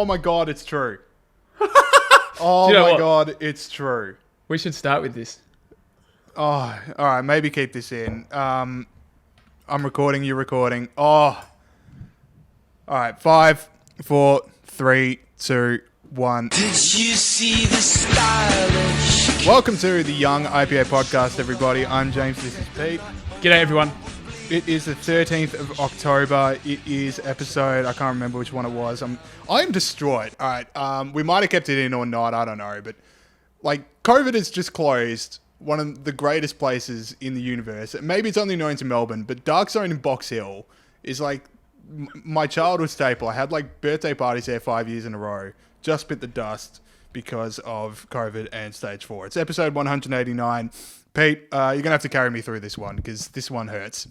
Oh my God, it's true. Oh my God, it's true. We should start with this. Oh, all right. Maybe keep this in. I'm recording. You're recording. Oh. All right. 5, 4, 3, 2, 1. Did you see the stylish? Welcome to the Young IPA podcast, everybody. I'm James. This is Pete. G'day, everyone. It is the 13th of October. It is episode, I can't remember which one it was. I'm distraught. All right. We might have kept it in or not. I don't know. But like COVID has just closed one of the greatest places in the universe. Maybe it's only known to Melbourne, but Dark Zone in Box Hill is like my childhood staple. I had like birthday parties there 5 years in a row. Just bit the dust because of COVID and stage 4. It's episode 189. Pete, you're going to have to carry me through this one because this one hurts.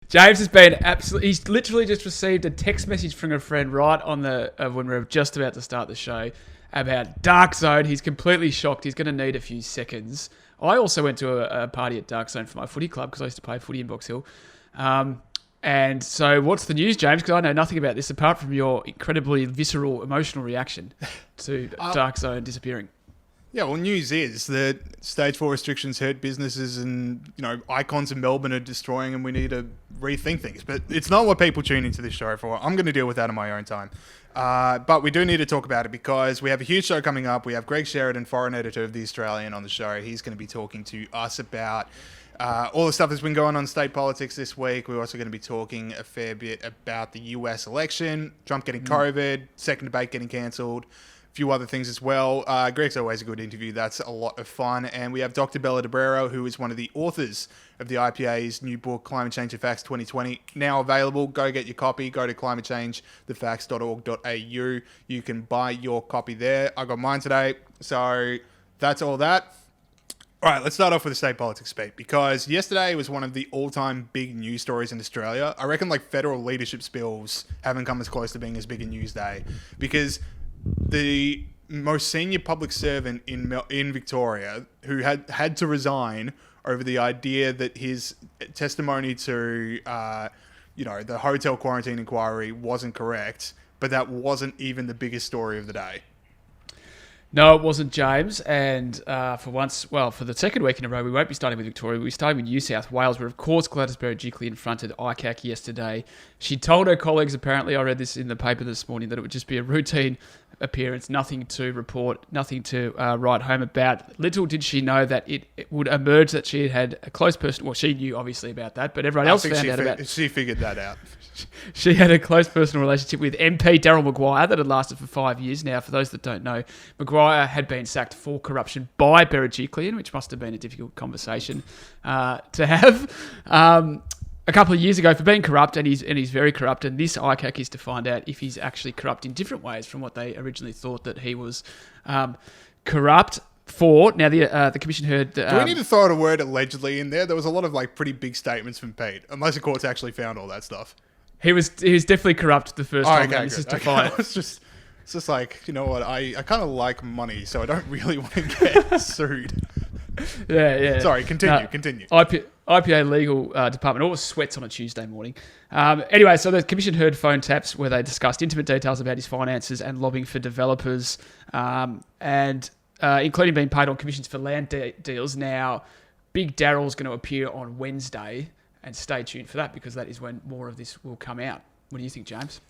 James has been absolutely... He's literally just received a text message from a friend right on the when we were just about to start the show about Dark Zone. He's completely shocked. He's going to need a few seconds. I also went to a party at Dark Zone for my footy club because I used to play footy in Box Hill. And so what's the news, James? Because I know nothing about this apart from your incredibly visceral, emotional reaction to Dark Zone disappearing. Yeah, well, news is that stage 4 restrictions hurt businesses and, you know, icons in Melbourne are destroying and we need to rethink things. But it's not what people tune into this show for. I'm going to deal with that in my own time. But we do need to talk about it because we have a huge show coming up. We have Greg Sheridan, foreign editor of The Australian, on the show. He's going to be talking to us about all the stuff that's been going on in state politics this week. We're also going to be talking a fair bit about the US election, Trump getting COVID, second debate getting cancelled. Few other things as well. Greg's always a good interview. That's a lot of fun. And we have Dr. Bella Debrero, who is one of the authors of the IPA's new book, Climate Change the Facts 2020, now available. Go get your copy. Go to climatechangethefacts.org.au. You can buy your copy there. I got mine today. So that's all that. All right, let's start off with the state politics beat, because yesterday was one of the all-time big news stories in Australia. I reckon like federal leadership spills haven't come as close to being as big a news day, because the most senior public servant in Victoria, who had to resign over the idea that his testimony to the hotel quarantine inquiry wasn't correct, but that wasn't even the biggest story of the day. No, it wasn't, James. And for the second week in a row, we won't be starting with Victoria. We'll be starting with New South Wales, where, of course, Gladys Berejiklian fronted ICAC yesterday. She told her colleagues, apparently, I read this in the paper this morning, that it would just be a routine appearance, nothing to report, nothing to write home about. Little did she know that it would emerge that she had a close person. Well, she knew, obviously, about that, but everyone else found out about it. She figured that out. She had a close personal relationship with MP Daryl Maguire that had lasted for 5 years. Now, for those that don't know, Maguire had been sacked for corruption by Berejiklian, which must have been a difficult conversation to have a couple of years ago for being corrupt, and he's very corrupt. And this ICAC is to find out if he's actually corrupt in different ways from what they originally thought that he was corrupt for. Now, the commission heard... Do we need to throw a word allegedly in there? There was a lot of like pretty big statements from Pete, unless the courts actually found all that stuff. He was definitely corrupt the first time. Okay, this is good. to find. It's just like, you know what, I kind of like money, so I don't really want to get sued. Yeah. Sorry, continue. IPA legal department always sweats on a Tuesday morning. Anyway, so the commission heard phone taps where they discussed intimate details about his finances and lobbying for developers, and including being paid on commissions for land deals. Now, Big Daryl's going to appear on Wednesday, and stay tuned for that because that is when more of this will come out. What do you think, James?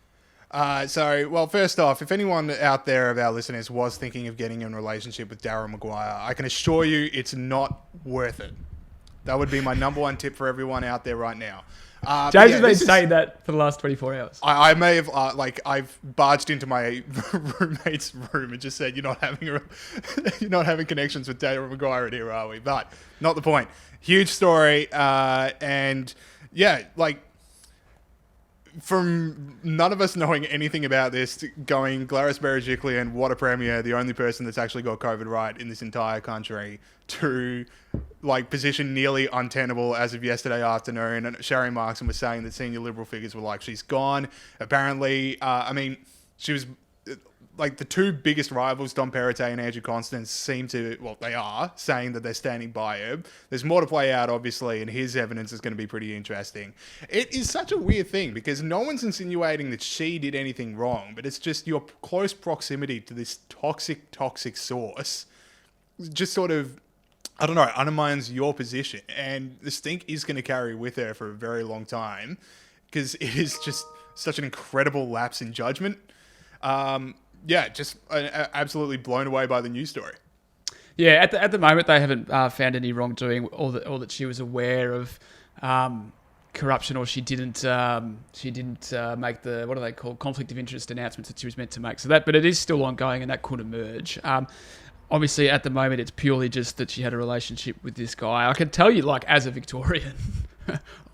First off, if anyone out there of our listeners was thinking of getting in a relationship with Daryl Maguire, I can assure you it's not worth it. That would be my number one tip for everyone out there right now. James has been saying that for the last 24 hours. I may have, I've barged into my roommate's room and just said, you're not having connections with Daryl Maguire in here, are we? But not the point. Huge story. And yeah, like, from none of us knowing anything about this, going Gladys Berejiklian, what a premier, the only person that's actually got COVID right in this entire country, to like position nearly untenable as of yesterday afternoon. And Sherry Markson was saying that senior Liberal figures were like, she's gone. Apparently, she was like the two biggest rivals, Dom Perrottet and Andrew Constance, they are saying that they're standing by her. There's more to play out, obviously, and his evidence is going to be pretty interesting. It is such a weird thing because no one's insinuating that she did anything wrong, but it's just your close proximity to this toxic source just sort of, I don't know, undermines your position. And the stink is going to carry with her for a very long time because it is just such an incredible lapse in judgment. Just absolutely blown away by the news story. Yeah, at the moment they haven't found any wrongdoing, or that she was aware of corruption, or she didn't make the, what are they called, conflict of interest announcements that she was meant to make. So that, but it is still ongoing, and that could emerge. Obviously, at the moment, it's purely just that she had a relationship with this guy. I can tell you, like, as a Victorian,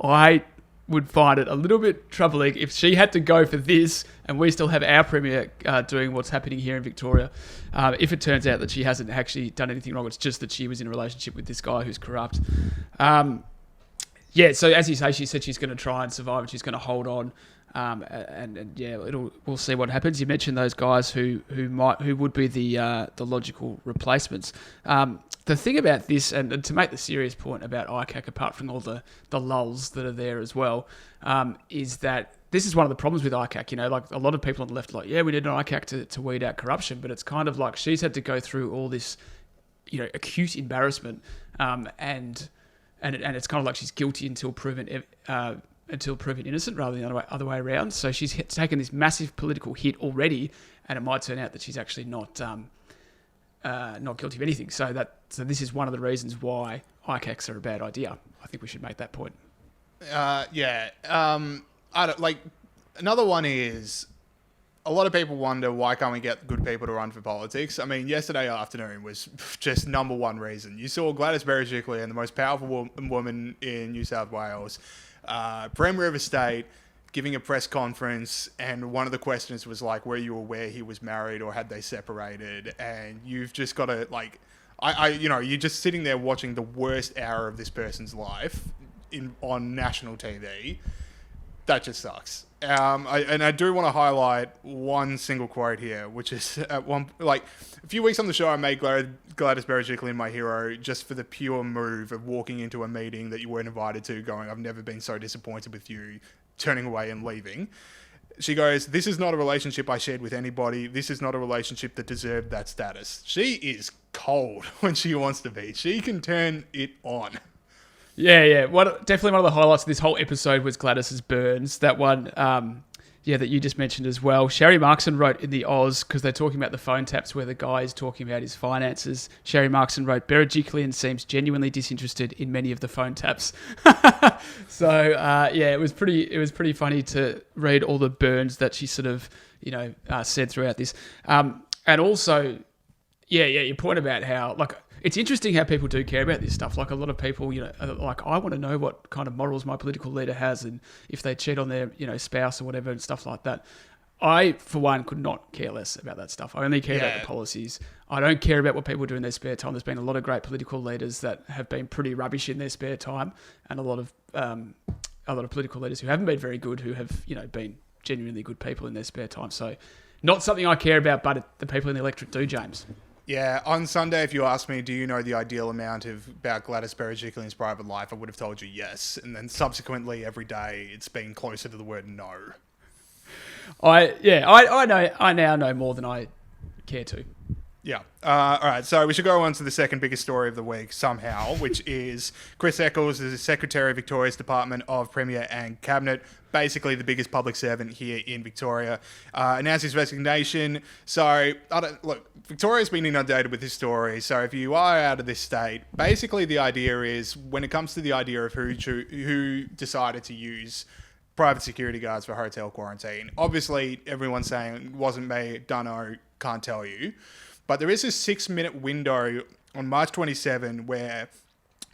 I would find it a little bit troubling if she had to go for this and we still have our Premier doing what's happening here in Victoria. If it turns out that she hasn't actually done anything wrong, it's just that she was in a relationship with this guy who's corrupt. So as you say, she said she's going to try and survive and she's going to hold on. We'll see what happens. You mentioned those guys who would be the logical replacements. The thing about this, and to make the serious point about ICAC, apart from all the lulls that are there as well, is that this is one of the problems with ICAC. You know, like a lot of people on the left are like, yeah, we need an ICAC to weed out corruption, but it's kind of like she's had to go through all this, you know, acute embarrassment, and it's kind of like she's guilty until proven innocent, rather than the other way around. So she's taken this massive political hit already, and it might turn out that she's actually not guilty of anything. So this is one of the reasons why ICACs are a bad idea. I think we should make that point. I don't, like, another one is, a lot of people wonder, why can't we get good people to run for politics? I mean, yesterday afternoon was just number one reason. You saw Gladys Berejiklian, the most powerful woman in New South Wales, Premier of a state, giving a press conference, and one of the questions was like, were you aware he was married or had they separated? And you've just got to, like, you're just sitting there watching the worst hour of this person's life on national TV. That just sucks. I do want to highlight one single quote here, which is a few weeks on the show, I made Gladys Berejiklian my hero just for the pure move of walking into a meeting that you weren't invited to, going, I've never been so disappointed with you, turning away and leaving. She goes, this is not a relationship I shared with anybody. This is not a relationship that deserved that status. She is cold when she wants to be. She can turn it on. Yeah. Definitely one of the highlights of this whole episode was Gladys's burns. That one, that you just mentioned as well. Sherry Markson wrote in the Oz, because they're talking about the phone taps where the guy is talking about his finances. Sherry Markson wrote, Berejiklian seems genuinely disinterested in many of the phone taps. So, it was pretty funny to read all the burns that she sort of, said throughout this. And also, your point about how, like, it's interesting how people do care about this stuff. Like, a lot of people, like, I want to know what kind of morals my political leader has, and if they cheat on their, spouse or whatever and stuff like that. I, for one, could not care less about that stuff. I only care about the policies. I don't care about what people do in their spare time. There's been a lot of great political leaders that have been pretty rubbish in their spare time, and a lot of political leaders who haven't been very good, who have, been genuinely good people in their spare time. So, not something I care about, but the people in the electorate do, James. Yeah, on Sunday, if you asked me, do you know the ideal amount about Gladys Berejiklian's private life, I would have told you yes. And then subsequently, every day, it's been closer to the word no. I now know more than I care to. Yeah. All right. So we should go on to the second biggest story of the week somehow, which is Chris Eccles is the Secretary of Victoria's Department of Premier and Cabinet, basically the biggest public servant here in Victoria, announced his resignation. So, Victoria's been inundated with this story. So if you are out of this state, basically the idea is, when it comes to the idea of who decided to use private security guards for hotel quarantine, obviously everyone's saying it wasn't me, dunno, can't tell you. But there is a 6-minute window on March 27 where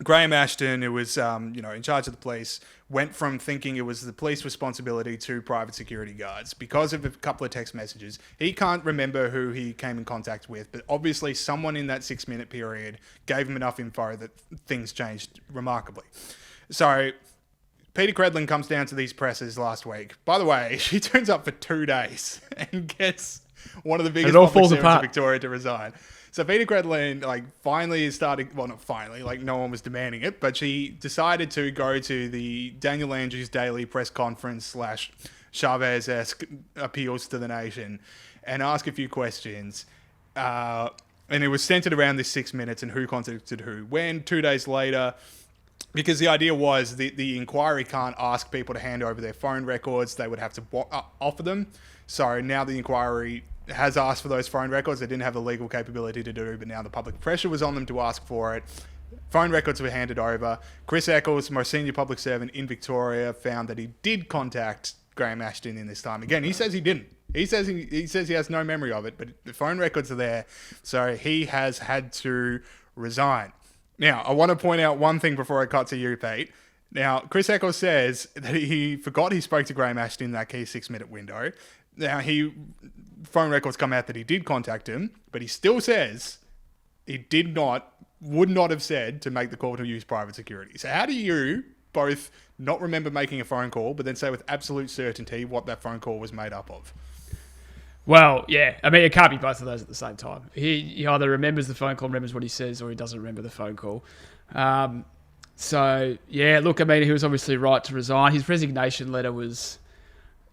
Graham Ashton, who was in charge of the police, went from thinking it was the police responsibility to private security guards because of a couple of text messages. He can't remember who he came in contact with, but obviously someone in that 6-minute period gave him enough info that things changed remarkably. So Peter Credlin comes down to these presses last week. By the way, she turns up for 2 days and gets one of the biggest all public falls servants apart. in Victoria to resign. So Peter Credlin, finally is starting. Well, not finally. No one was demanding it, but she decided to go to the Daniel Andrews daily press conference / Chavez-esque appeals to the nation, and ask a few questions. And it was centered around this 6 minutes and who contacted who. When 2 days later, because the idea was the inquiry can't ask people to hand over their phone records, they would have to offer them. So now the inquiry has asked for those phone records. They didn't have the legal capability to do, but now the public pressure was on them to ask for it. Phone records were handed over. Chris Eccles, most senior public servant in Victoria, found that he did contact Graham Ashton in this time. Again, he says he didn't. He says he has no memory of it, but the phone records are there. So he has had to resign. Now, I want to point out one thing before I cut to you, Pete. Now, Chris Eccles says that he forgot he spoke to Graham Ashton in that key 6 minute window. Now, phone records come out that he did contact him, but he still says he would not have said to make the call to use private security. So how do you both not remember making a phone call, but then say with absolute certainty what that phone call was made up of? Well, yeah. I mean, it can't be both of those at the same time. He either remembers the phone call, remembers what he says, or he doesn't remember the phone call. So, yeah, look, I mean, he was obviously right to resign. His resignation letter was,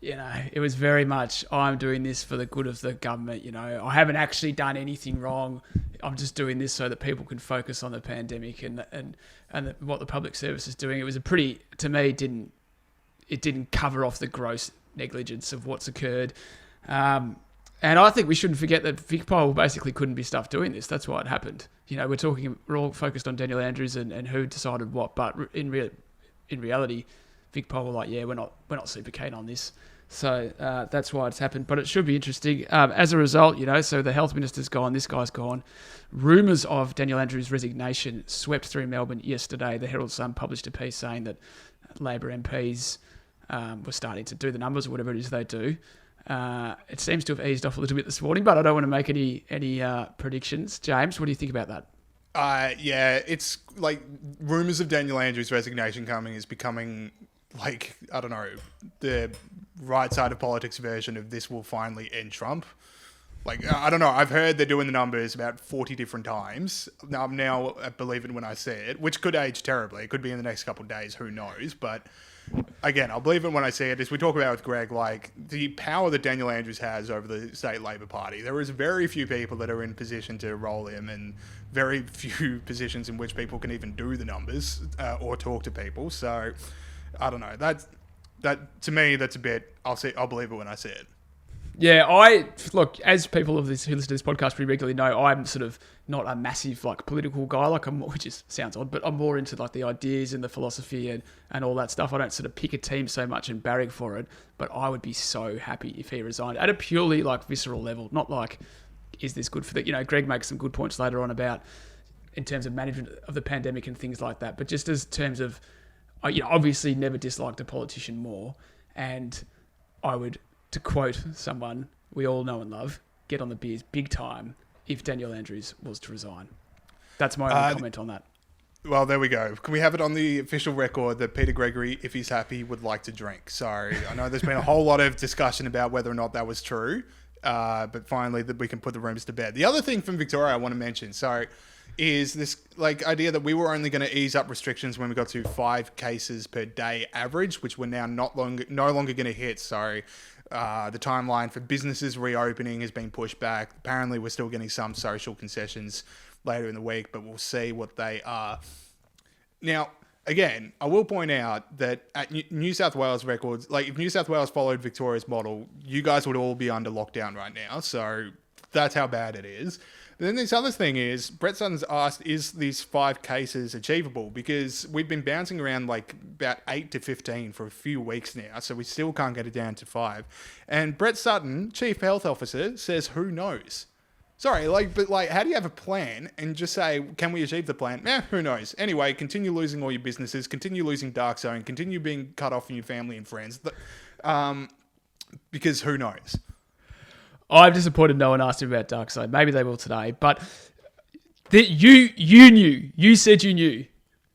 it was very much, I'm doing this for the good of the government. I haven't actually done anything wrong. I'm just doing this so that people can focus on the pandemic and what the public service is doing. It was to me, it didn't cover off the gross negligence of what's occurred. And I think we shouldn't forget that VicPol basically couldn't be stuffed doing this. That's why it happened. We're all focused on Daniel Andrews and who decided what, but in reality, VicPol were like, yeah, we're not super keen on this. So that's why it's happened. But it should be interesting. As a result, so the health minister's gone, this guy's gone. Rumours of Daniel Andrews' resignation swept through Melbourne yesterday. The Herald Sun published a piece saying that Labor MPs were starting to do the numbers or whatever it is they do. It seems to have eased off a little bit this morning, but I don't want to make any predictions. James, what do you think about that? Yeah, it's like rumours of Daniel Andrews' resignation coming is becoming I don't know, the right side of politics version of this will finally end Trump. I don't know. I've heard they're doing the numbers about 40 different times. I'm now believe it when I see it, which could age terribly. It could be in the next couple of days. Who knows? But again, I'll believe it when I see it. As we talk about with Greg, the power that Daniel Andrews has over the state Labor Party, there is very few people that are in position to roll him, and very few positions in which people can even do the numbers or talk to people. So I don't know. That to me, that's a bit. I'll believe it when I see it. Yeah, look, as people who listen to this podcast pretty regularly know, I'm sort of not a massive political guy, which sounds odd, but I'm more into the ideas and the philosophy and all that stuff. I don't sort of pick a team so much and barrack for it, but I would be so happy if he resigned at a purely visceral level, not is this good for the, Greg makes some good points later on about in terms of management of the pandemic and things like that, but just as terms of, obviously never disliked a politician more, and I would, to quote someone we all know and love, get on the beers big time if Daniel Andrews was to resign. That's my only comment on that. Well, there we go. Can we have it on the official record that Peter Gregory, if he's happy, would like to drink? So I know there's been a whole lot of discussion about whether or not that was true, but finally that we can put the rumours to bed. The other thing from Victoria I want to mention, is this idea that we were only going to ease up restrictions when we got to 5 cases per day average, which we're now no longer going to hit. So the timeline for businesses reopening has been pushed back. Apparently, we're still getting some social concessions later in the week, but we'll see what they are. Now, again, I will point out that at New South Wales records, if New South Wales followed Victoria's model, you guys would all be under lockdown right now. So that's how bad it is. But then this other thing is, Brett Sutton's asked, is these 5 cases achievable? Because we've been bouncing around about 8 to 15 for a few weeks now, so we still can't get it down to 5. And Brett Sutton, Chief Health Officer, says, who knows? Sorry, how do you have a plan and just say, can we achieve the plan? Who knows? Anyway, continue losing all your businesses, continue losing Dark Zone, continue being cut off from your family and friends, because who knows? I'm disappointed no one asked him about Dark Zone. Maybe they will today. But you knew. You said you knew.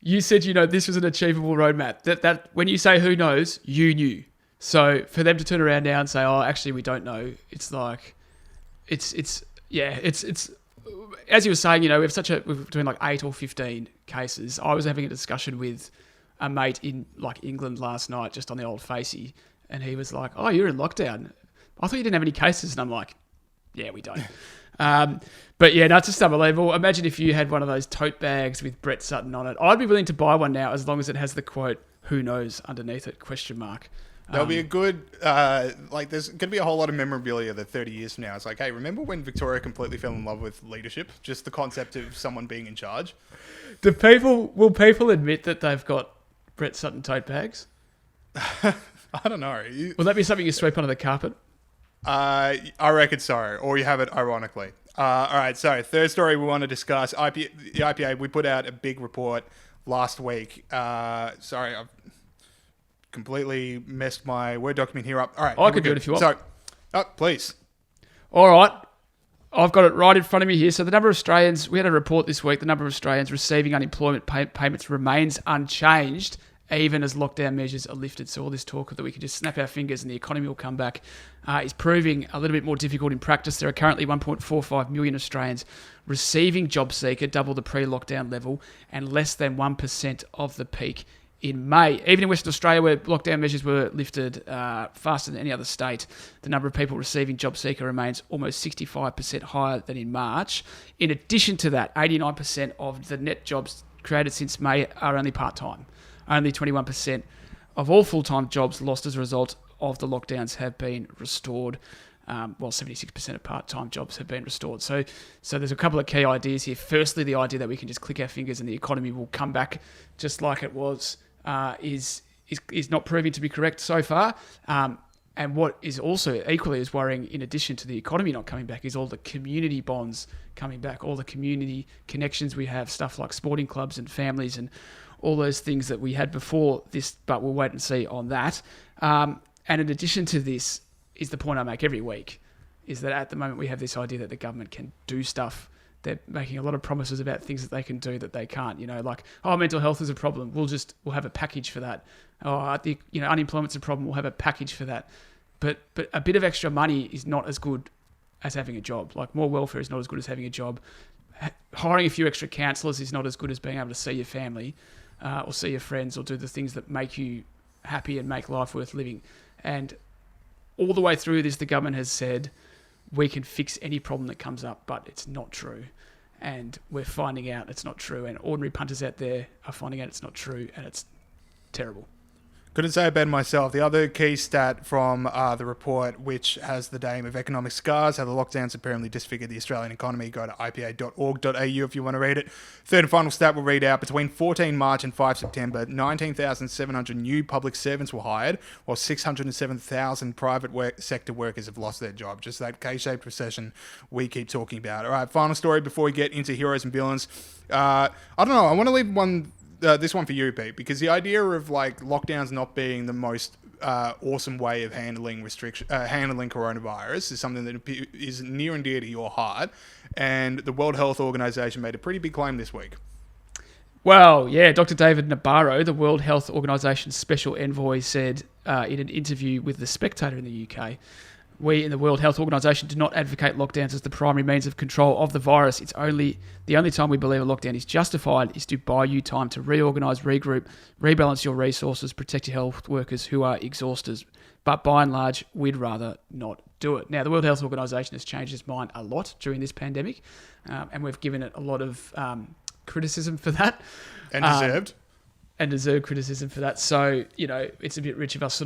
You said, this was an achievable roadmap. That when you say who knows, you knew. So for them to turn around now and say, oh, actually, we don't know, it's it's as you were saying, we're doing like 8 or 15 cases. I was having a discussion with a mate in like England last night, just on the old facey, and he was like, "Oh, you're in lockdown. I thought you didn't have any cases." And I'm like, "Yeah, we don't." But yeah, no, it's just unbelievable. Imagine if you had one of those tote bags with Brett Sutton on it. I'd be willing to buy one now, as long as it has the quote, "Who knows?" underneath it, question mark. There'll be a good, there's going to be a whole lot of memorabilia that 30 years from now, it's like, hey, remember when Victoria completely fell in love with leadership? Just the concept of someone being in charge. Will people admit that they've got Brett Sutton tote bags? I don't know. Will that be something you sweep under the carpet? I reckon so, or you have it ironically. All right, so third story we want to discuss. The IPA, we put out a big report last week. Sorry, I've completely messed my Word document here up. All right. I could do it if you want. So, please. All right. I've got it right in front of me here. So the number of Australians, we had a report this week, the number of Australians receiving unemployment payments remains unchanged, even as lockdown measures are lifted. So all this talk that we can just snap our fingers and the economy will come back is proving a little bit more difficult in practice. There are currently 1.45 million Australians receiving JobSeeker, double the pre-lockdown level, and less than 1% of the peak in May. Even in Western Australia, where lockdown measures were lifted faster than any other state, the number of people receiving JobSeeker remains almost 65% higher than in March. In addition to that, 89% of the net jobs created since May are only part-time. Only 21% of all full-time jobs lost as a result of the lockdowns have been restored, while 76% of part-time jobs have been restored. So there's a couple of key ideas here. Firstly, the idea that we can just click our fingers and the economy will come back just like it was is not proving to be correct so far. And what is also equally as worrying, in addition to the economy not coming back, is all the community bonds coming back, all the community connections we have, stuff like sporting clubs and families and all those things that we had before this, but we'll wait and see on that. And in addition to this is the point I make every week, is that at the moment we have this idea that the government can do stuff. They're making a lot of promises about things that they can do that they can't, like, mental health is a problem. We'll have a package for that. Unemployment's a problem. We'll have a package for that. But a bit of extra money is not as good as having a job. Like, more welfare is not as good as having a job. Hiring a few extra counsellors is not as good as being able to see your family or see your friends or do the things that make you happy and make life worth living. And all the way through this, the government has said, we can fix any problem that comes up, but it's not true. And we're finding out it's not true. And ordinary punters out there are finding out it's not true, and it's terrible. Couldn't say it better myself. The other key stat from the report, which has the name of Economic Scars, how the lockdowns apparently disfigured the Australian economy, go to ipa.org.au if you want to read it. Third and final stat we'll read out. Between 14 March and 5 September, 19,700 new public servants were hired, while 607,000 private sector workers have lost their job. Just that K-shaped recession we keep talking about. All right, final story before we get into heroes and villains. I don't know. I want to leave this one for you, Pete, because the idea of like lockdowns not being the most awesome way of handling coronavirus is something that is near and dear to your heart, and the World Health Organization made a pretty big claim this week. Well, yeah, Dr. David Nabarro, the World Health Organization's special envoy, said in an interview with The Spectator in the UK, we in the World Health Organization do not advocate lockdowns as the primary means of control of the virus. The only time we believe a lockdown is justified is to buy you time to reorganize, regroup, rebalance your resources, protect your health workers who are exhausted. But by and large, we'd rather not do it. Now, the World Health Organization has changed its mind a lot during this pandemic, and we've given it a lot of criticism for that. And deserved. And deserved criticism for that. So, it's a bit rich of us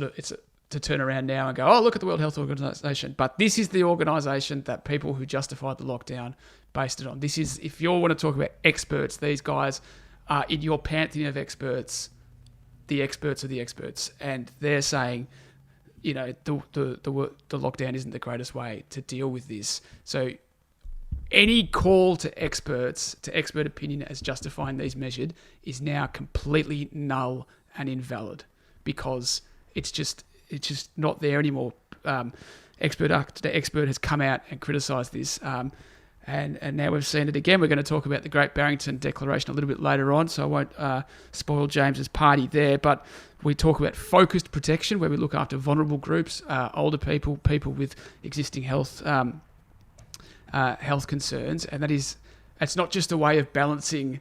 to turn around now and go, oh, look at the World Health Organization. But this is the organization that people who justified the lockdown based it on. This is, if you want to talk about experts, these guys are in your pantheon of experts, the experts are the experts. And they're saying, the lockdown isn't the greatest way to deal with this. So any call to experts, to expert opinion as justifying these measures is now completely null and invalid, because it's just not there anymore. Expert after expert has come out and criticised this, and now we've seen it again. We're going to talk about the Great Barrington Declaration a little bit later on, so I won't spoil James's party there. But we talk about focused protection, where we look after vulnerable groups, older people with existing health health concerns, and it's not just a way of balancing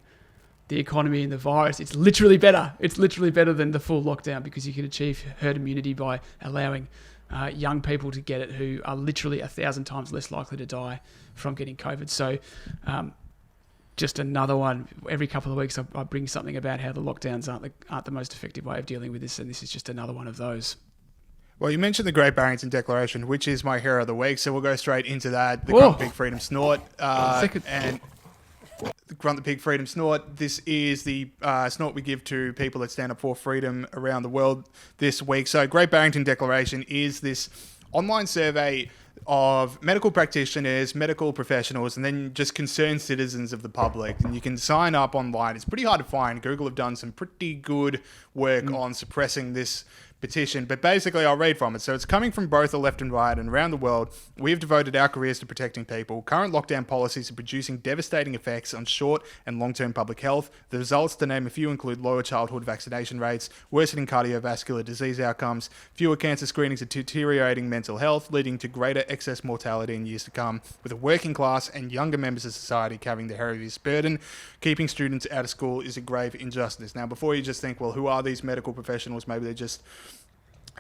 the economy and the virus. It's literally better. It's literally better than the full lockdown because you can achieve herd immunity by allowing young people to get it who are literally 1,000 times less likely to die from getting COVID. So just another one. Every couple of weeks I bring something about how the lockdowns aren't the most effective way of dealing with this, and this is just another one of those. Well, you mentioned the Great Barrington Declaration, which is my hero of the week, so we'll go straight into that. The Grunt the Pig Freedom Snort. And the Grunt the Pig Freedom Snort. This is the snort we give to people that stand up for freedom around the world this week. So Great Barrington Declaration is this online survey of medical practitioners, medical professionals, and then just concerned citizens of the public. And you can sign up online. It's pretty hard to find. Google have done some pretty good work on suppressing this petition, but basically I'll read from it. So it's coming from both the left and right and around the world. We have devoted our careers to protecting people. Current lockdown policies are producing devastating effects on short and long-term public health. The results, to name a few, include lower childhood vaccination rates, worsening cardiovascular disease outcomes, fewer cancer screenings, and deteriorating mental health, leading to greater excess mortality in years to come, with the working class and younger members of society carrying the heaviest burden. Keeping students out of school is a grave injustice. Now, before you just think, well, who are these medical professionals? Maybe they're just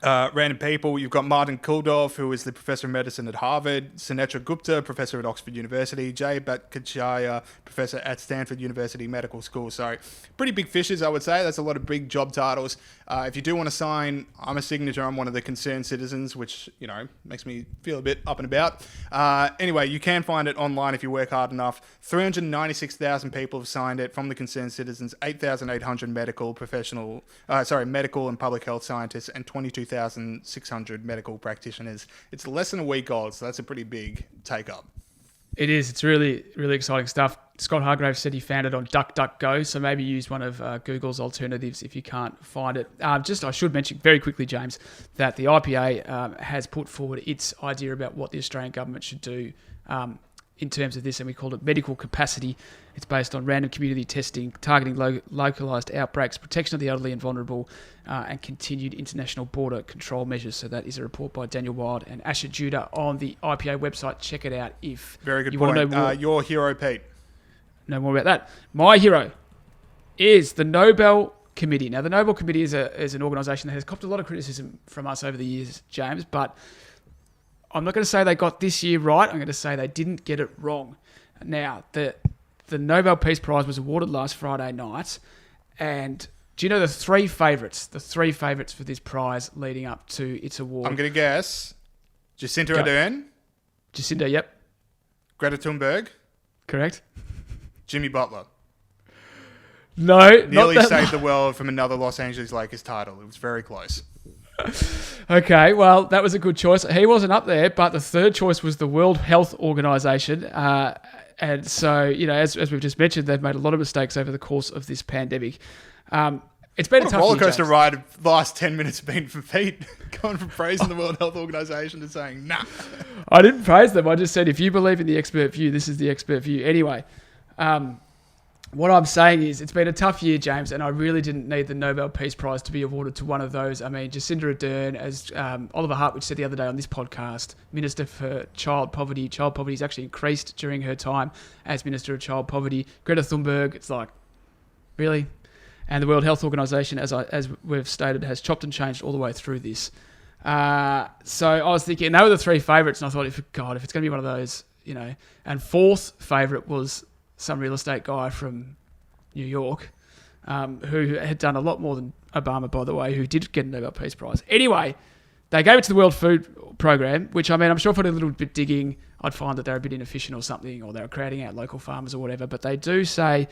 random people. You've got Martin Kulldorff, who is the professor of medicine at Harvard, Sunetra Gupta, professor at Oxford University, Jay Bhattacharya, professor at Stanford University Medical School. So pretty big fishes, I would say. That's a lot of big job titles. If you do want to sign, I'm a signature. I'm one of the concerned citizens, which, you know, makes me feel a bit up and about. Anyway, you can find it online if you work hard enough. 396,000 people have signed it from the concerned citizens, 8,800 medical and public health scientists, and 22,600 medical practitioners. It's less than a week old, so that's a pretty big take-up. It is. It's really, really exciting stuff. Scott Hargrave said he found it on DuckDuckGo, so maybe use one of Google's alternatives if you can't find it. I should mention very quickly, James, that the IPA has put forward its idea about what the Australian government should do in terms of this, and we called it medical capacity. It's based on random community testing, targeting localised outbreaks, protection of the elderly and vulnerable, and continued international border control measures. So that is a report by Daniel Wild and Asher Judah on the IPA website. Check it out if Very good you point. want to know more. Your hero, Pete. Know more about that. My hero is the Nobel Committee. Now, the Nobel Committee is an organisation that has copped a lot of criticism from us over the years, James, but I'm not going to say they got this year right. I'm going to say they didn't get it wrong. Now, the Nobel Peace Prize was awarded last Friday night, and do you know the three favourites? The three favourites for this prize leading up to its award. I'm going to guess Jacinda Ardern. Jacinda, yep. Greta Thunberg. Correct. Jimmy Butler. No, Nearly saved the world from another Los Angeles Lakers title. It was very close. Okay, well, that was a good choice. He wasn't up there, but the third choice was the World Health Organization. And so, you know, as we've just mentioned, they've made a lot of mistakes over the course of this pandemic. It's been a tough roller coaster year, ride the last 10 minutes have been for Pete, going from praising the World Health Organization to saying, nah. I didn't praise them. I just said, if you believe in the expert view, this is the expert view. Anyway, what I'm saying is it's been a tough year, James, and I really didn't need the Nobel Peace Prize to be awarded to one of those. I mean, Jacinda Ardern, as Oliver Hartwich said the other day on this podcast, Minister for Child Poverty. Child poverty has actually increased during her time as Minister of Child Poverty. Greta Thunberg, it's like, really? And the World Health Organization, as we've stated, has chopped and changed all the way through this. So I was thinking, and they were the three favourites, and I thought, if it's going to be one of those, you know. And fourth favourite was some real estate guy from New York, who had done a lot more than Obama, by the way, who did get a Nobel Peace Prize. Anyway, they gave it to the World Food Programme, which, I mean, I'm sure if I did a little bit digging, I'd find that they're a bit inefficient or something, or they're crowding out local farmers or whatever. But they do say,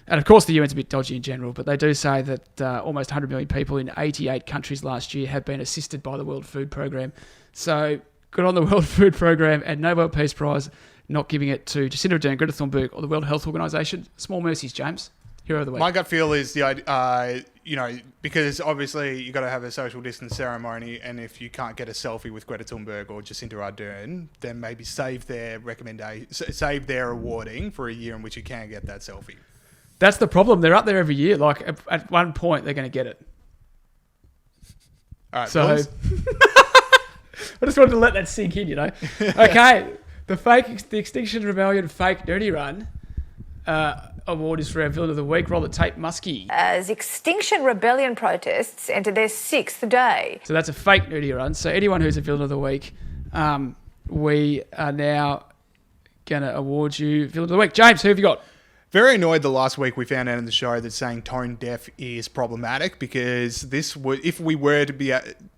and of course the UN's a bit dodgy in general, but they do say that almost 100 million people in 88 countries last year have been assisted by the World Food Programme. So good on the World Food Programme and Nobel Peace Prize, not giving it to Jacinda Ardern, Greta Thunberg, or the World Health Organization. Small mercies, James. Hero of the week. My gut feel is because obviously you got to have a social distance ceremony, and if you can't get a selfie with Greta Thunberg or Jacinda Ardern, then maybe save their awarding for a year in which you can get that selfie. That's the problem. They're up there every year. Like at one point, they're going to get it. All right, so I just wanted to let that sink in, you know. Okay. The Extinction Rebellion fake nerdy run award is for our villain of the week, Roller Tape Muskie. As Extinction Rebellion protests enter their 6th day. So that's a fake nerdy run. So anyone who's a villain of the week, we are now going to award you villain of the week. James, who have you got? Very annoyed the last week we found out in the show that saying tone deaf is problematic, because this would, if we were to be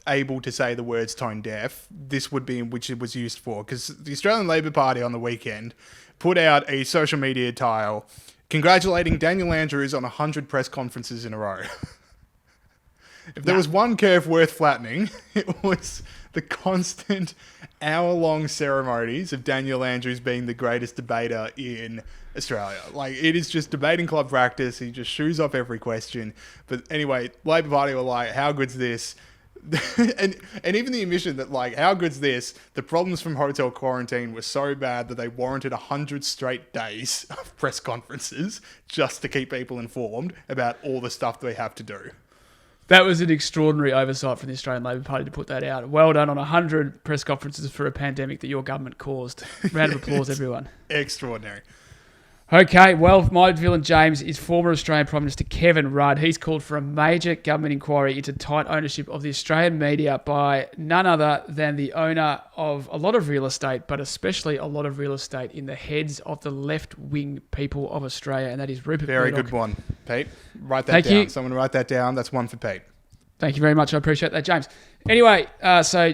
able to say the words tone deaf, this would be in which it was used for. Because the Australian Labor Party on the weekend put out a social media tile congratulating Daniel Andrews on 100 press conferences in a row. If there was one curve worth flattening, it was the constant hour-long ceremonies of Daniel Andrews being the greatest debater in Australia. Like, it is just debating club practice. He just shoes off every question. But anyway, Labor Party were like, how good's this? and even the admission that, like, how good's this? The problems from hotel quarantine were so bad that they warranted 100 straight days of press conferences just to keep people informed about all the stuff they have to do. That was an extraordinary oversight from the Australian Labor Party to put that out. Well done on 100 press conferences for a pandemic that your government caused. Round of applause, everyone. Extraordinary. Okay, well, my villain, James, is former Australian Prime Minister Kevin Rudd. He's called for a major government inquiry into tight ownership of the Australian media by none other than the owner of a lot of real estate, but especially a lot of real estate in the heads of the left-wing people of Australia, and that is Rupert Very Murdoch. good one, Pete. Write that Thank down. you. Someone write that down. That's one for Pete. Thank you very much. I appreciate that, James. Anyway, so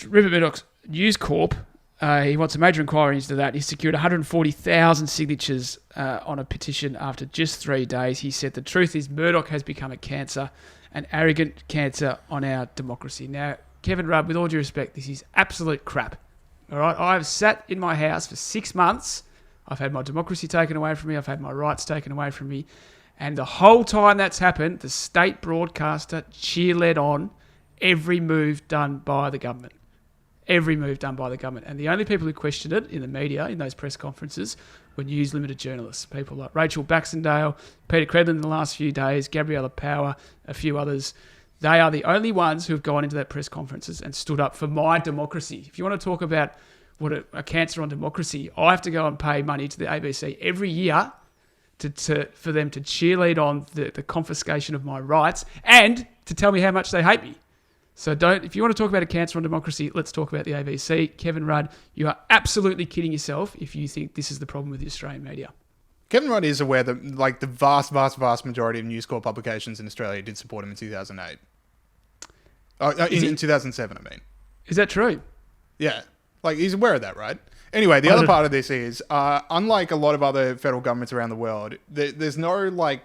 Rupert Murdoch's News Corp, he wants a major inquiry into that. He secured 140,000 signatures on a petition after just 3 days. He said the truth is Murdoch has become a cancer, an arrogant cancer on our democracy. Now, Kevin Rudd, with all due respect, this is absolute crap. All right, I've sat in my house for 6 months. I've had my democracy taken away from me. I've had my rights taken away from me. And the whole time that's happened, the state broadcaster cheerled on every move done by the government. Every move done by the government. And the only people who questioned it in the media, in those press conferences, were News Limited journalists. People like Rachel Baxendale, Peter Credlin in the last few days, Gabriella Power, a few others. They are the only ones who have gone into that press conferences and stood up for my democracy. If you want to talk about what a cancer on democracy, I have to go and pay money to the ABC every year for them to cheerlead on the confiscation of my rights and to tell me how much they hate me. So if you want to talk about a cancer on democracy, let's talk about the ABC. Kevin Rudd, you are absolutely kidding yourself if you think this is the problem with the Australian media. Kevin Rudd is aware that, like, the vast, vast, vast majority of News Corp publications in Australia did support him in 2008. In 2007, I mean. Is that true? Yeah. Like, he's aware of that, right? Anyway, the other part of this is, unlike a lot of other federal governments around the world, there's no, like,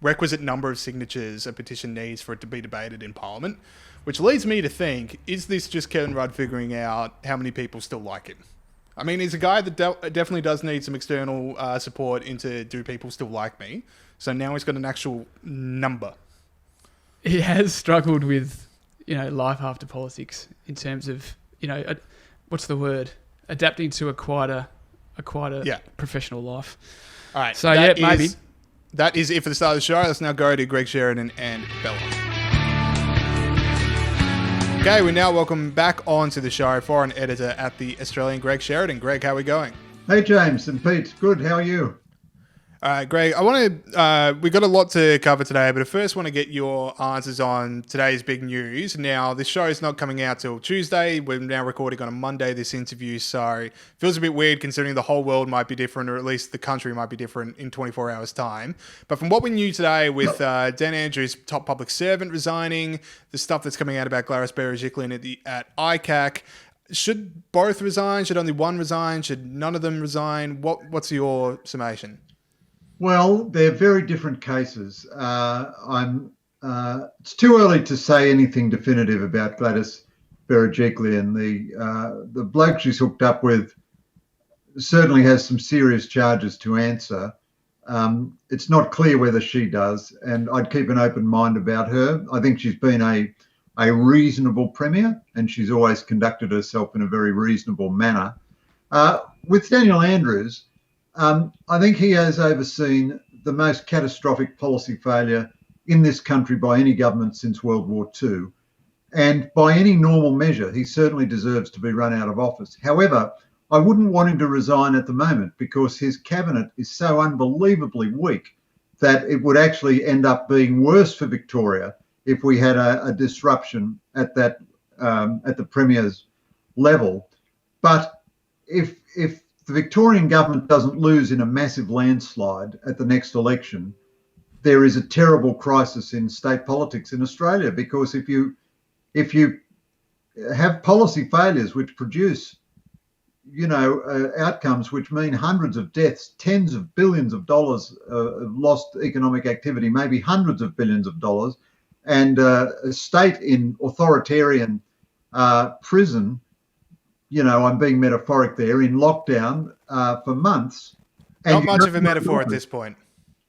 requisite number of signatures a petition needs for it to be debated in Parliament, which leads me to think, is this just Kevin Rudd figuring out how many people still like him? I mean, he's a guy that definitely does need some external support into do people still like me? So now he's got an actual number. He has struggled with, life after politics in terms of, what's the word? Adapting to a quieter professional life. All right. So, maybe. That is it for the start of the show. Let's now go to Greg Sheridan and Bella. Okay, we now welcome back onto the show foreign editor at The Australian, Greg Sheridan. Greg, how are we going? Hey, James and Pete. Good. How are you? All right, Greg, we got a lot to cover today, but I first want to get your answers on today's big news. Now, this show is not coming out till Tuesday. We're now recording on a Monday, this interview, so it feels a bit weird considering the whole world might be different, or at least the country might be different in 24 hours' time. But from what we knew today with Dan Andrews, top public servant, resigning, the stuff that's coming out about Gladys Berejiklian at ICAC, should both resign? Should only one resign? Should none of them resign? What's your summation? Well, they're very different cases. It's too early to say anything definitive about Gladys Berejiklian. The bloke she's hooked up with certainly has some serious charges to answer. It's not clear whether she does, and I'd keep an open mind about her. I think she's been a reasonable premier, and she's always conducted herself in a very reasonable manner. With Daniel Andrews, I think he has overseen the most catastrophic policy failure in this country by any government since World War II. And by any normal measure, he certainly deserves to be run out of office. However, I wouldn't want him to resign at the moment because his cabinet is so unbelievably weak that it would actually end up being worse for Victoria if we had a disruption at that at the Premier's level. But if the Victorian government doesn't lose in a massive landslide at the next election, there is a terrible crisis in state politics in Australia, because if you have policy failures which produce outcomes which mean hundreds of deaths, tens of billions of dollars of lost economic activity, maybe hundreds of billions of dollars, and a state in authoritarian prison, I'm being metaphoric there, in lockdown for months. Not much of a metaphor at this point.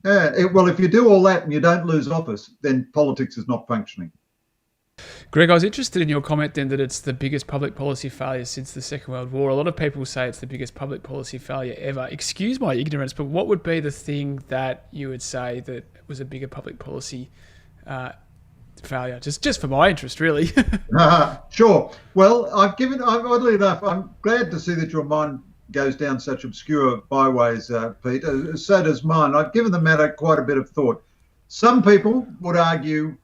Well, if you do all that and you don't lose office, then politics is not functioning. Greg, I was interested in your comment then that it's the biggest public policy failure since the Second World War. A lot of people say it's the biggest public policy failure ever. Excuse my ignorance, but what would be the thing that you would say that was a bigger public policy failure? Just for my interest, really. Sure. Well, oddly enough, I'm glad to see that your mind goes down such obscure byways, Pete. So does mine. I've given the matter quite a bit of thought. Some people would argue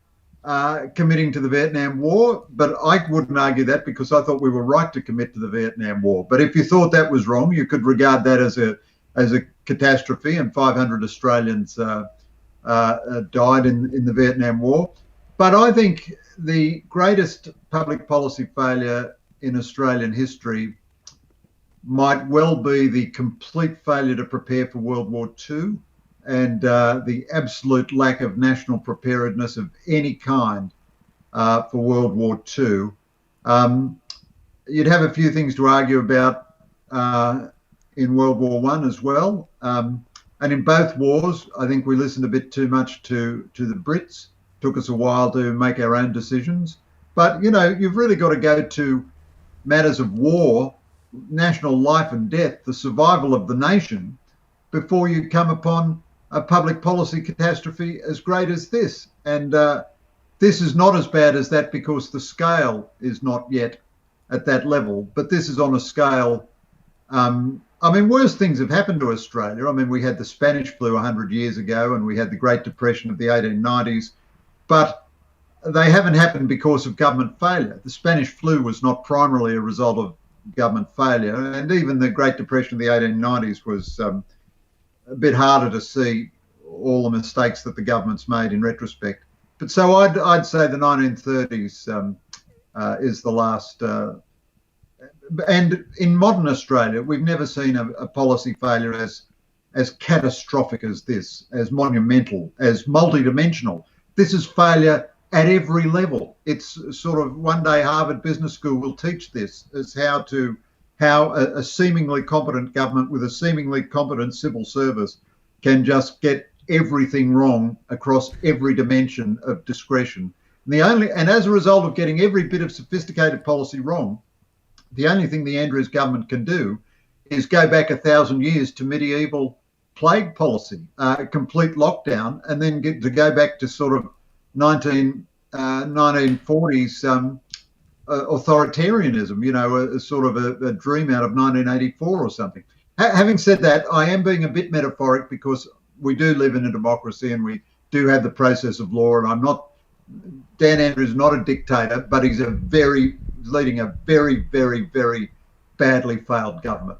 committing to the Vietnam War, but I wouldn't argue that, because I thought we were right to commit to the Vietnam War. But if you thought that was wrong, you could regard that as a catastrophe, and 500 Australians died in the Vietnam War. But I think the greatest public policy failure in Australian history might well be the complete failure to prepare for World War II, and the absolute lack of national preparedness of any kind for World War II. You'd have a few things to argue about in World War I as well. And in both wars, I think we listened a bit too much to the Brits. Took us a while to make our own decisions. But, you've really got to go to matters of war, national life and death, the survival of the nation, before you come upon a public policy catastrophe as great as this. And this is not as bad as that because the scale is not yet at that level. But this is on a scale, worse things have happened to Australia. We had the Spanish flu 100 years ago, and we had the Great Depression of the 1890s. But they haven't happened because of government failure. The Spanish flu was not primarily a result of government failure, and even the Great Depression of the 1890s was a bit harder to see all the mistakes that the government's made in retrospect. But so I'd say the 1930s is the last. And in modern Australia, we've never seen a policy failure as catastrophic as this, as monumental, as multidimensional. This is failure at every level. It's sort of one day Harvard Business School will teach this, as how a seemingly competent government with a seemingly competent civil service can just get everything wrong across every dimension of discretion. And as a result of getting every bit of sophisticated policy wrong, the only thing the Andrews government can do is go back 1,000 years to medieval plague policy, complete lockdown, and then go back to sort of 1940s authoritarianism, a sort of a dream out of 1984 or something. Having said that, I am being a bit metaphoric because we do live in a democracy and we do have the process of law, and Dan Andrews is not a dictator, but he's leading a very, very, very badly failed government.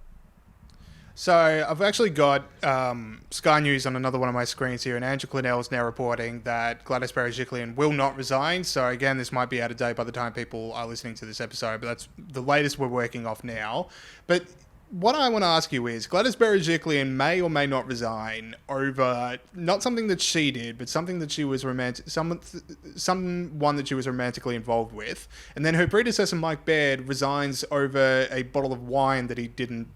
So I've actually got Sky News on another one of my screens here, and Andrew Clennell is now reporting that Gladys Berejiklian will not resign. So again, this might be out of date by the time people are listening to this episode, but that's the latest we're working off now. But what I want to ask you is, Gladys Berejiklian may or may not resign over not something that she did, but something that she was someone that she was romantically involved with, and then her predecessor Mike Baird resigns over a bottle of wine that he didn't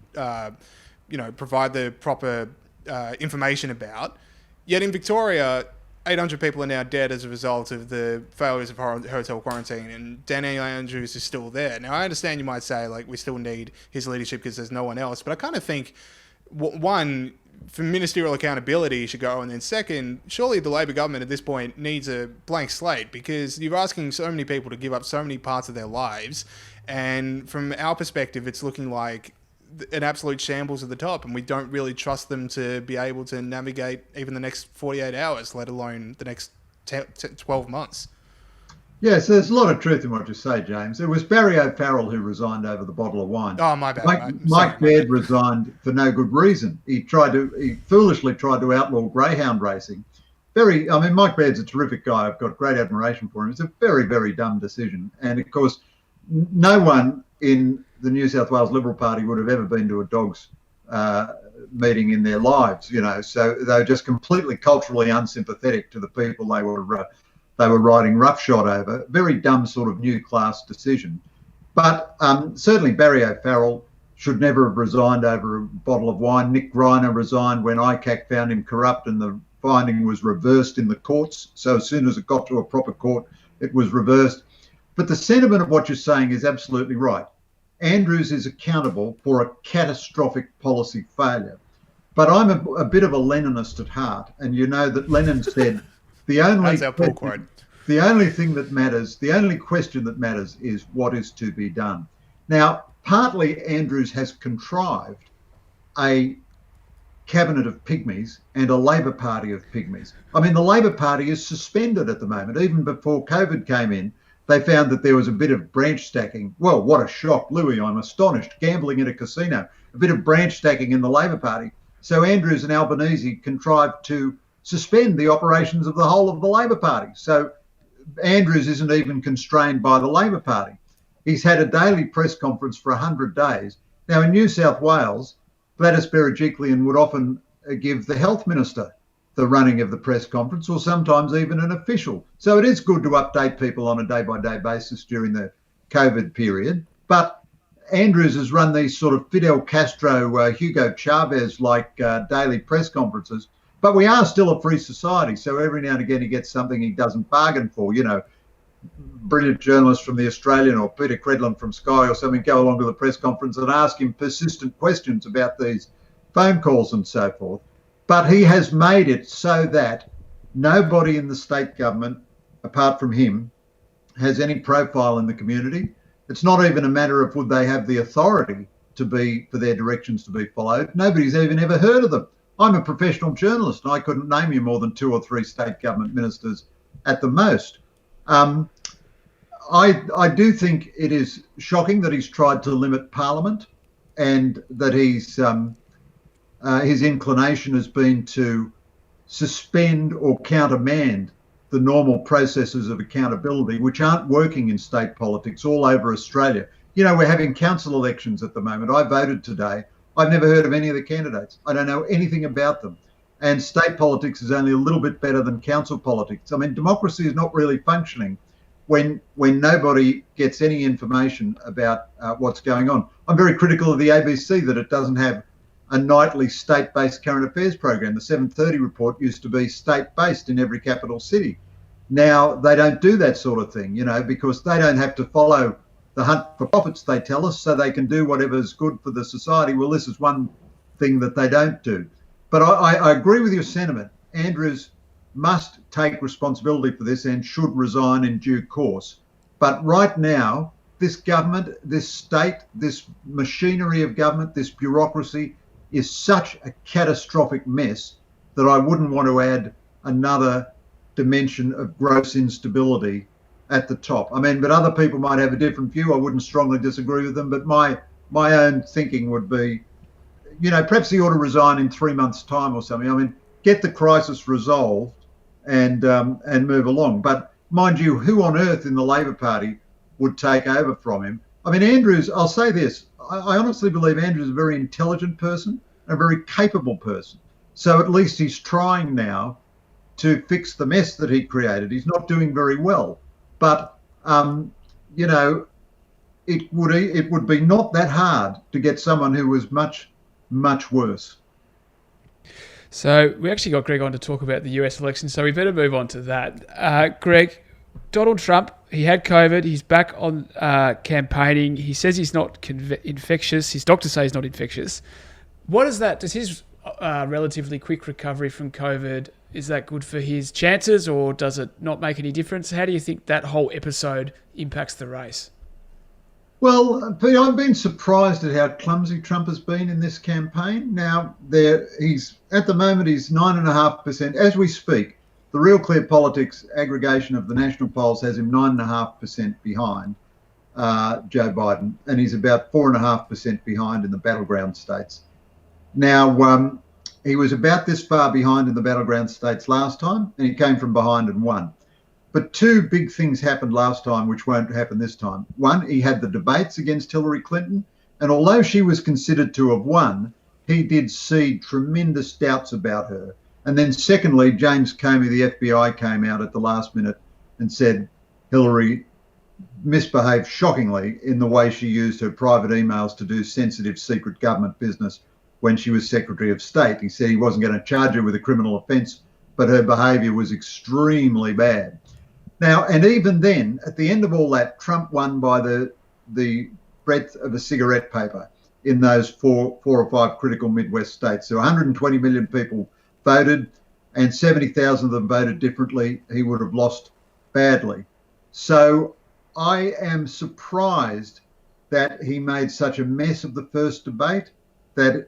provide the proper information about. Yet in Victoria, 800 people are now dead as a result of the failures of hotel quarantine, and Danny Andrews is still there. Now, I understand you might say, we still need his leadership because there's no one else, but I kind of think, one, for ministerial accountability, you should go, and then second, surely the Labor government at this point needs a blank slate, because you're asking so many people to give up so many parts of their lives, and from our perspective, it's looking like an absolute shambles at the top, and we don't really trust them to be able to navigate even the next 48 hours, let alone the next 12 months. Yes, there's a lot of truth in what you say, James. It was Barry O'Farrell who resigned over the bottle of wine. Oh, my bad. Mike Baird resigned for no good reason. He foolishly tried to outlaw greyhound racing. Mike Baird's a terrific guy. I've got great admiration for him. It's a very, very dumb decision. And of course, no one in the New South Wales Liberal Party would have ever been to a dogs meeting in their lives, so they were just completely culturally unsympathetic to the people they were riding roughshod over. Very dumb sort of new class decision. But certainly Barry O'Farrell should never have resigned over a bottle of wine. Nick Greiner resigned when ICAC found him corrupt and the finding was reversed in the courts. So as soon as it got to a proper court, it was reversed. But the sentiment of what you're saying is absolutely right. Andrews is accountable for a catastrophic policy failure. But I'm a bit of a Leninist at heart. And you know that Lenin said the only thing that matters, the only question that matters is what is to be done. Now, partly Andrews has contrived a cabinet of pygmies and a Labor Party of pygmies. I mean, the Labor Party is suspended at the moment. Even before COVID came in, they found that there was a bit of branch stacking. Well, what a shock, Louis, I'm astonished. Gambling in a casino, a bit of branch stacking in the Labor Party. So Andrews and Albanese contrived to suspend the operations of the whole of the Labor Party. So Andrews isn't even constrained by the Labor Party. He's had a daily press conference for 100 days. Now, in New South Wales, Gladys Berejiklian would often give the health minister the running of the press conference, or sometimes even an official. So it is good to update people on a day-by-day basis during the COVID period. But Andrews has run these sort of Fidel Castro, Hugo Chavez-like daily press conferences. But we are still a free society, so every now and again he gets something he doesn't bargain for. Brilliant journalists from The Australian or Peter Credlin from Sky or something go along to the press conference and ask him persistent questions about these phone calls and so forth. But he has made it so that nobody in the state government, apart from him, has any profile in the community. It's not even a matter of would they have the authority for their directions to be followed. Nobody's even ever heard of them. I'm a professional journalist and I couldn't name you more than 2 or 3 state government ministers at the most. I do think it is shocking that he's tried to limit Parliament and that his inclination has been to suspend or countermand the normal processes of accountability, which aren't working in state politics all over Australia. We're having council elections at the moment. I voted today. I've never heard of any of the candidates. I don't know anything about them. And state politics is only a little bit better than council politics. I mean, democracy is not really functioning when nobody gets any information about what's going on. I'm very critical of the ABC that it doesn't have a nightly state-based current affairs program. The 7:30 report used to be state-based in every capital city. Now they don't do that sort of thing, because they don't have to follow the hunt for profits, they tell us, so they can do whatever's good for the society. Well, this is one thing that they don't do. But I agree with your sentiment. Andrews must take responsibility for this and should resign in due course. But right now, this government, this state, this machinery of government, this bureaucracy is such a catastrophic mess that I wouldn't want to add another dimension of gross instability at the top. I mean, but other people might have a different view. I wouldn't strongly disagree with them, but my own thinking would be, perhaps he ought to resign in 3 months' time or something. I mean, get the crisis resolved and move along. But mind you, who on earth in the Labor Party would take over from him? I mean, Andrews, I'll say this, I honestly believe Andrews is a very intelligent person, a very capable person. So at least he's trying now to fix the mess that he created. He's not doing very well. But, it would be not that hard to get someone who was much, much worse. So we actually got Greg on to talk about the US election, so we better move on to that. Greg, Donald Trump, he had COVID. He's back on campaigning. He says he's not infectious. His doctors say he's not infectious. What is that? Does his relatively quick recovery from COVID, is that good for his chances, or does it not make any difference? How do you think that whole episode impacts the race? Well, Pete, I've been surprised at how clumsy Trump has been in this campaign. Now, he's at the moment he's 9.5%. As we speak, the Real Clear Politics aggregation of the national polls has him 9.5% behind Joe Biden, and he's about 4.5% behind in the battleground states. Now, he was about this far behind in the battleground states last time, and he came from behind and won. But two big things happened last time, which won't happen this time. One, he had the debates against Hillary Clinton, and although she was considered to have won, he did see tremendous doubts about her. And then secondly, James Comey, the FBI, came out at the last minute and said Hillary misbehaved shockingly in the way she used her private emails to do sensitive secret government business when she was Secretary of State. He said he wasn't going to charge her with a criminal offence, but her behaviour was extremely bad. Now, and even then, at the end of all that, Trump won by the breadth of a cigarette paper in those four or five critical Midwest states. So 120 million people voted, and 70,000 of them voted differently. He would have lost badly. So I am surprised that he made such a mess of the first debate, that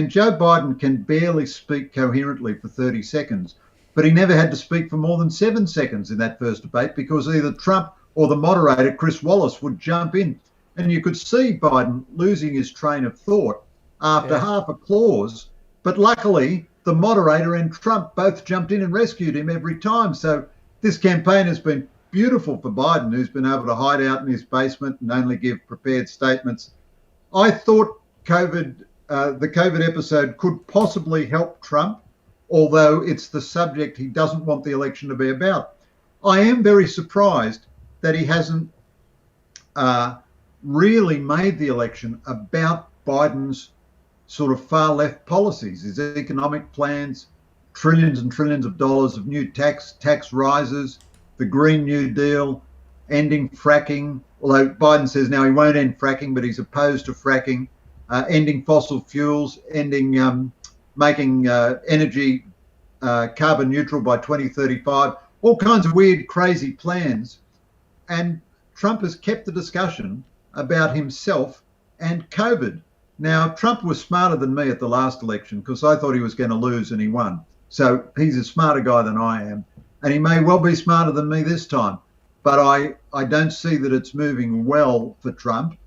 Joe Biden can barely speak coherently for 30 seconds, but he never had to speak for more than 7 seconds in that first debate because either Trump or the moderator, Chris Wallace, would jump in. And you could see Biden losing his train of thought after half a clause. But luckily, the moderator and Trump both jumped in and rescued him every time. So this campaign has been beautiful for Biden, who's been able to hide out in his basement and only give prepared statements. I thought the COVID episode could possibly help Trump, although it's the subject he doesn't want the election to be about. I am very surprised that he hasn't really made the election about Biden's sort of far left policies, his economic plans, trillions and trillions of dollars of new tax rises, the Green New Deal, ending fracking, although Biden says now he won't end fracking, but he's opposed to fracking, ending fossil fuels, making energy carbon neutral by 2035, all kinds of weird, crazy plans. And Trump has kept the discussion about himself and COVID. Now, Trump was smarter than me at the last election because I thought he was going to lose and he won. So he's a smarter guy than I am. And he may well be smarter than me this time. But I don't see that it's moving well for Trump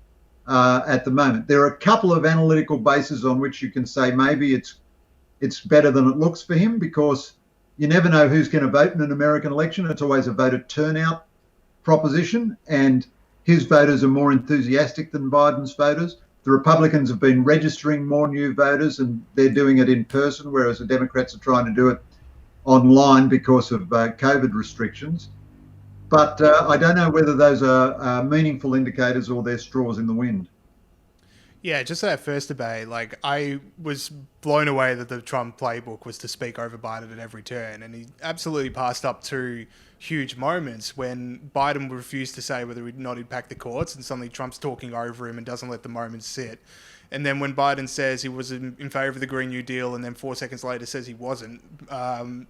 at the moment. There are a couple of analytical bases on which you can say maybe it's better than it looks for him, because you never know who's going to vote in an American election. It's always a voter turnout proposition, and his voters are more enthusiastic than Biden's voters. The Republicans have been registering more new voters, and they're doing it in person, whereas the Democrats are trying to do it online because of COVID restrictions. But I don't know whether those are meaningful indicators or they're straws in the wind. Yeah, just that first debate, like, I was blown away that the Trump playbook was to speak over Biden at every turn, and he absolutely passed up two huge moments when Biden refused to say whether or not he'd pack the courts, and suddenly Trump's talking over him and doesn't let the moment sit. And then when Biden says he was in favor of the Green New Deal and then 4 seconds later says he wasn't,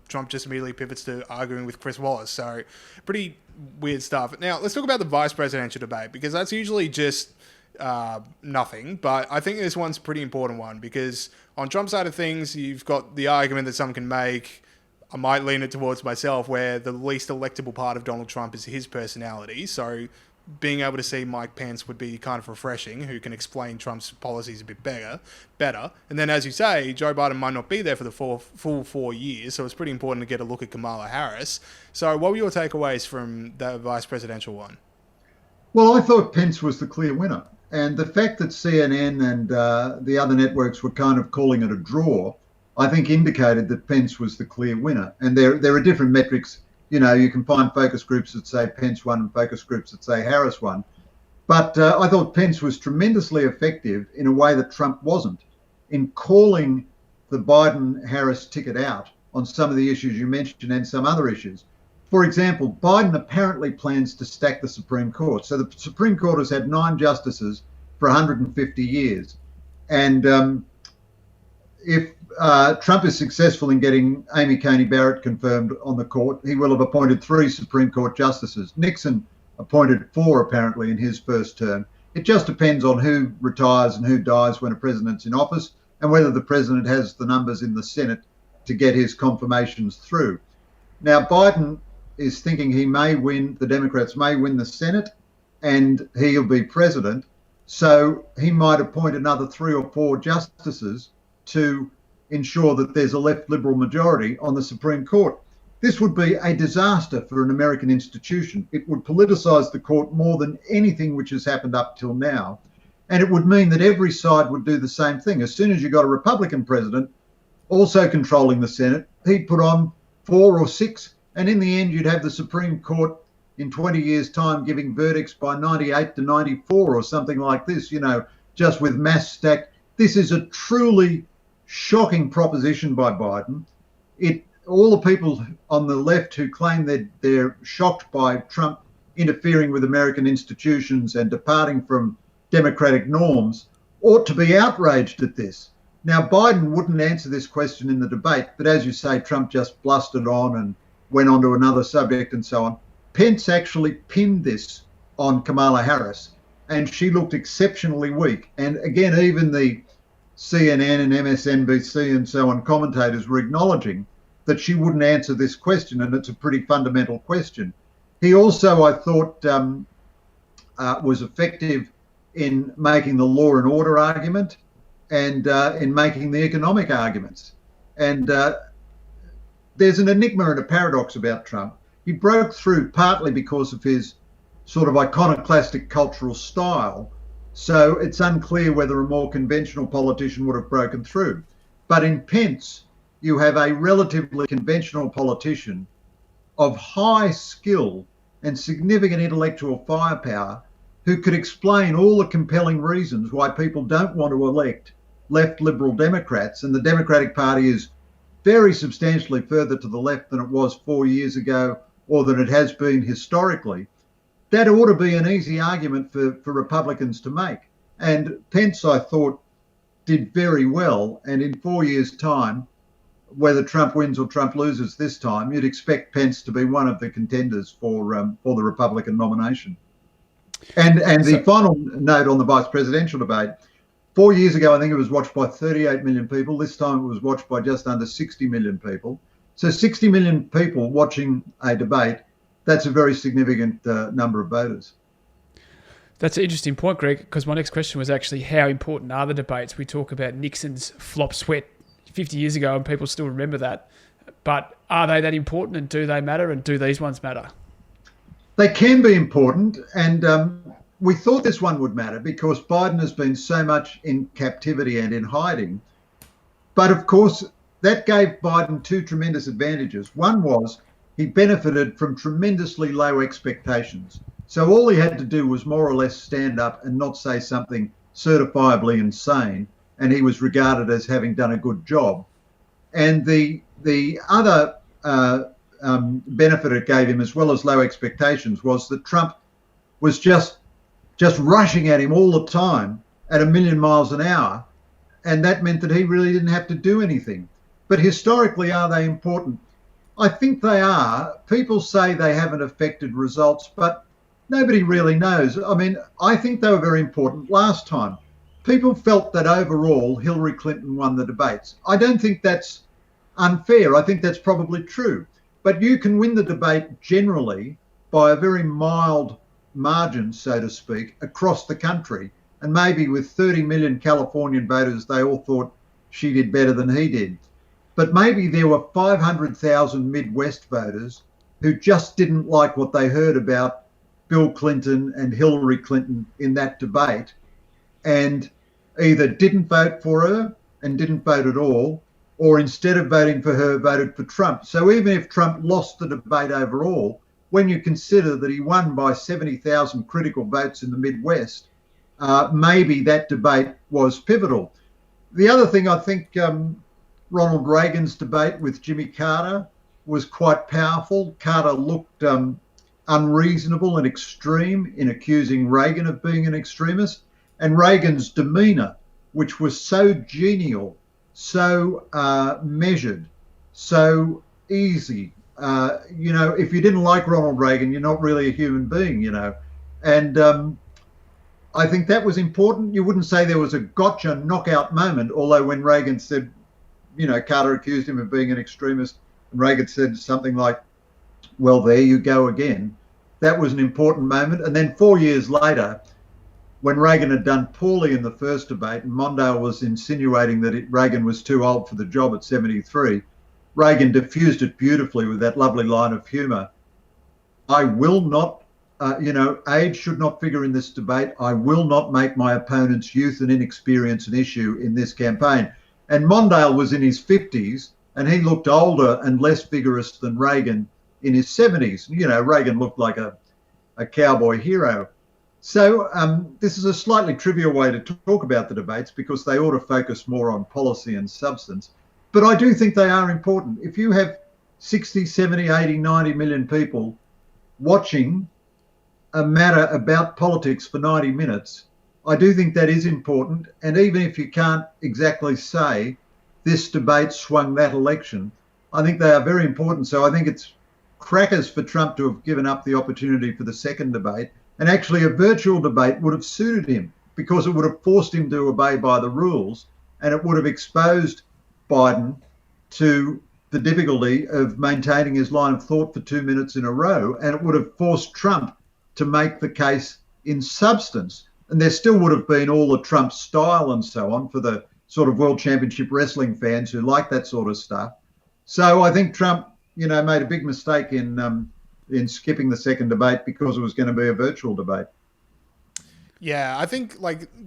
Trump just immediately pivots to arguing with Chris Wallace. So pretty weird stuff. Now, let's talk about the vice presidential debate, because that's usually just nothing. But I think this one's a pretty important one, because on Trump's side of things, you've got the argument that some can make, I might lean it towards myself, where the least electable part of Donald Trump is his personality. So being able to see Mike Pence would be kind of refreshing, who can explain Trump's policies a bit better. And then, as you say, Joe Biden might not be there for the full 4 years, so it's pretty important to get a look at Kamala Harris. So what were your takeaways from the vice presidential one? Well, I thought Pence was the clear winner. And the fact that CNN and the other networks were kind of calling it a draw, I think indicated that Pence was the clear winner. And there are different metrics. You know, you can find focus groups that say Pence won and focus groups that say Harris won. But I thought Pence was tremendously effective in a way that Trump wasn't, in calling the Biden-Harris ticket out on some of the issues you mentioned and some other issues. For example, Biden apparently plans to stack the Supreme Court. So the Supreme Court has had 9 justices for 150 years. And if Trump is successful in getting Amy Coney Barrett confirmed on the court, he will have appointed 3 Supreme Court justices. Nixon appointed 4 apparently in his first term. It just depends on who retires and who dies when a president's in office, and whether the president has the numbers in the Senate to get his confirmations through. Now, Biden is thinking he may win, the Democrats may win the Senate, and he'll be president. So he might appoint another 3 or 4 justices to ensure that there's a left Liberal majority on the Supreme Court. This would be a disaster for an American institution. It would politicise the court more than anything which has happened up till now. And it would mean that every side would do the same thing. As soon as you got a Republican president also controlling the Senate, he'd put on 4 or 6. And in the end, you'd have the Supreme Court in 20 years' time giving verdicts by 98 to 94 or something like this, just with mass stacked. This is a truly shocking proposition by Biden. All the people on the left who claim that they're shocked by Trump interfering with American institutions and departing from democratic norms ought to be outraged at this. Now, Biden wouldn't answer this question in the debate, but as you say, Trump just blustered on and went on to another subject and so on. Pence actually pinned this on Kamala Harris, and she looked exceptionally weak. And again, even the CNN and MSNBC and so on commentators were acknowledging that she wouldn't answer this question, and it's a pretty fundamental question. He also, I thought, was effective in making the law and order argument and in making the economic arguments. And there's an enigma and a paradox about Trump. He broke through partly because of his sort of iconoclastic cultural style, so it's unclear whether a more conventional politician would have broken through. But in Pence, you have a relatively conventional politician of high skill and significant intellectual firepower who could explain all the compelling reasons why people don't want to elect left Liberal Democrats, and the Democratic Party is very substantially further to the left than it was 4 years ago or than it has been historically. That ought to be an easy argument for Republicans to make. And Pence, I thought, did very well. And in 4 years' time, whether Trump wins or Trump loses this time, you'd expect Pence to be one of the contenders for the Republican nomination. And the final note on the vice presidential debate, 4 years ago, I think it was watched by 38 million people. This time it was watched by just under 60 million people. So 60 million people watching a debate, that's a very significant number of voters. That's an interesting point, Greg, because my next question was actually how important are the debates? We talk about Nixon's flop sweat 50 years ago and people still remember that. But are they that important, and do they matter, and do these ones matter? They can be important, and we thought this one would matter because Biden has been so much in captivity and in hiding. But of course, that gave Biden 2 tremendous advantages. One was he benefited from tremendously low expectations. So all he had to do was more or less stand up and not say something certifiably insane, and he was regarded as having done a good job. And the other benefit it gave him, as well as low expectations, was that Trump was just rushing at him all the time at 1,000,000 miles an hour, and that meant that he really didn't have to do anything. But historically, are they important? I think they are. People say they haven't affected results, but nobody really knows. I mean, I think they were very important last time. People felt that overall Hillary Clinton won the debates. I don't think that's unfair. I think that's probably true. But you can win the debate generally by a very mild margin, so to speak, across the country. And maybe with 30 million Californian voters, they all thought she did better than he did. But maybe there were 500,000 Midwest voters who just didn't like what they heard about Bill Clinton and Hillary Clinton in that debate, and either didn't vote for her and didn't vote at all, or instead of voting for her, voted for Trump. So even if Trump lost the debate overall, when you consider that he won by 70,000 critical votes in the Midwest, maybe that debate was pivotal. The other thing, I think Ronald Reagan's debate with Jimmy Carter was quite powerful. Carter looked unreasonable and extreme in accusing Reagan of being an extremist, and Reagan's demeanour, which was so genial, so measured, so easy, if you didn't like Ronald Reagan, you're not really a human being, And I think that was important. You wouldn't say there was a gotcha knockout moment, although when Reagan said, Carter accused him of being an extremist, and Reagan said something like, well, there you go again. That was an important moment. And then 4 years later, when Reagan had done poorly in the first debate and Mondale was insinuating that Reagan was too old for the job at 73, Reagan diffused it beautifully with that lovely line of humour. I will not, age should not figure in this debate. I will not make my opponent's youth and inexperience an issue in this campaign. And Mondale was in his 50s and he looked older and less vigorous than Reagan in his 70s. Reagan looked like a cowboy hero. So this is a slightly trivial way to talk about the debates because they ought to focus more on policy and substance. But I do think they are important. If you have 60, 70, 80, 90 million people watching a matter about politics for 90 minutes, I do think that is important. And even if you can't exactly say this debate swung that election, I think they are very important. So I think it's crackers for Trump to have given up the opportunity for the second debate. And actually a virtual debate would have suited him because it would have forced him to obey by the rules and it would have exposed Biden to the difficulty of maintaining his line of thought for 2 minutes in a row, and it would have forced Trump to make the case in substance. And there still would have been all the Trump style and so on for the sort of World Championship Wrestling fans who like that sort of stuff. So I think Trump, made a big mistake in skipping the second debate because it was going to be a virtual debate. Yeah, I think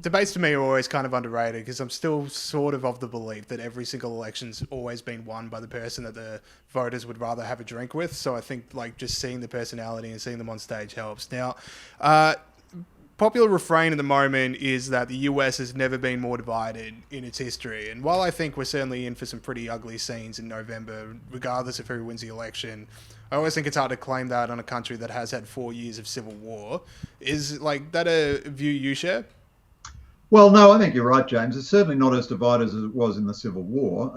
debates to me are always kind of underrated because I'm still sort of the belief that every single election's always been won by the person that the voters would rather have a drink with. So I think just seeing the personality and seeing them on stage helps. Now, popular refrain at the moment is that the US has never been more divided in its history. And while I think we're certainly in for some pretty ugly scenes in November, regardless of who wins the election, I always think it's hard to claim that on a country that has had 4 years of civil war. Is that a view you share? Well, no, I think you're right, James. It's certainly not as divided as it was in the Civil War.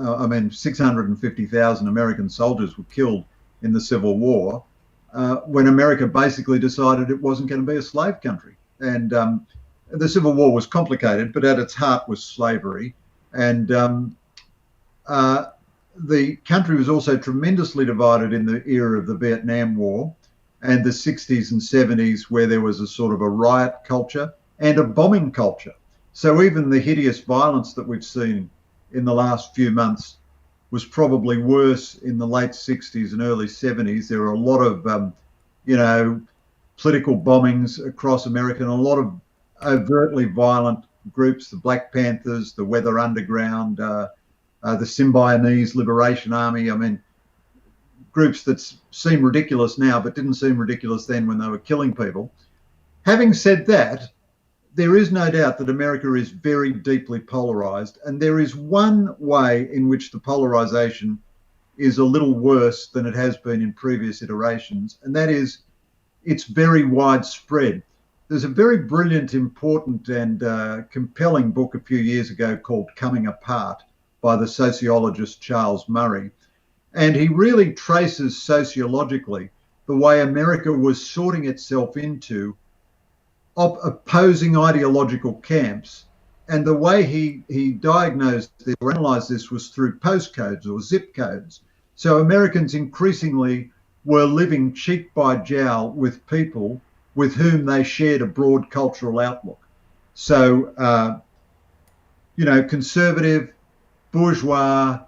650,000 American soldiers were killed in the Civil War when America basically decided it wasn't going to be a slave country. And the Civil War was complicated, but at its heart was slavery. And the country was also tremendously divided in the era of the Vietnam War and the 60s and 70s, where there was a sort of a riot culture and a bombing culture. So even the hideous violence that we've seen in the last few months was probably worse in the late 60s and early 70s. There were a lot of, political bombings across America and a lot of overtly violent groups, the Black Panthers, the Weather Underground, the Symbionese Liberation Army. Groups that seem ridiculous now, but didn't seem ridiculous then when they were killing people. Having said that, there is no doubt that America is very deeply polarized. And there is one way in which the polarization is a little worse than it has been in previous iterations. And that is it's very widespread. There's a very brilliant, important and compelling book a few years ago called Coming Apart by the sociologist Charles Murray. And he really traces sociologically the way America was sorting itself into opposing ideological camps. And the way he diagnosed this or analysed this was through postcodes or zip codes. So Americans increasingly were living cheek by jowl with people with whom they shared a broad cultural outlook. So, conservative, bourgeois,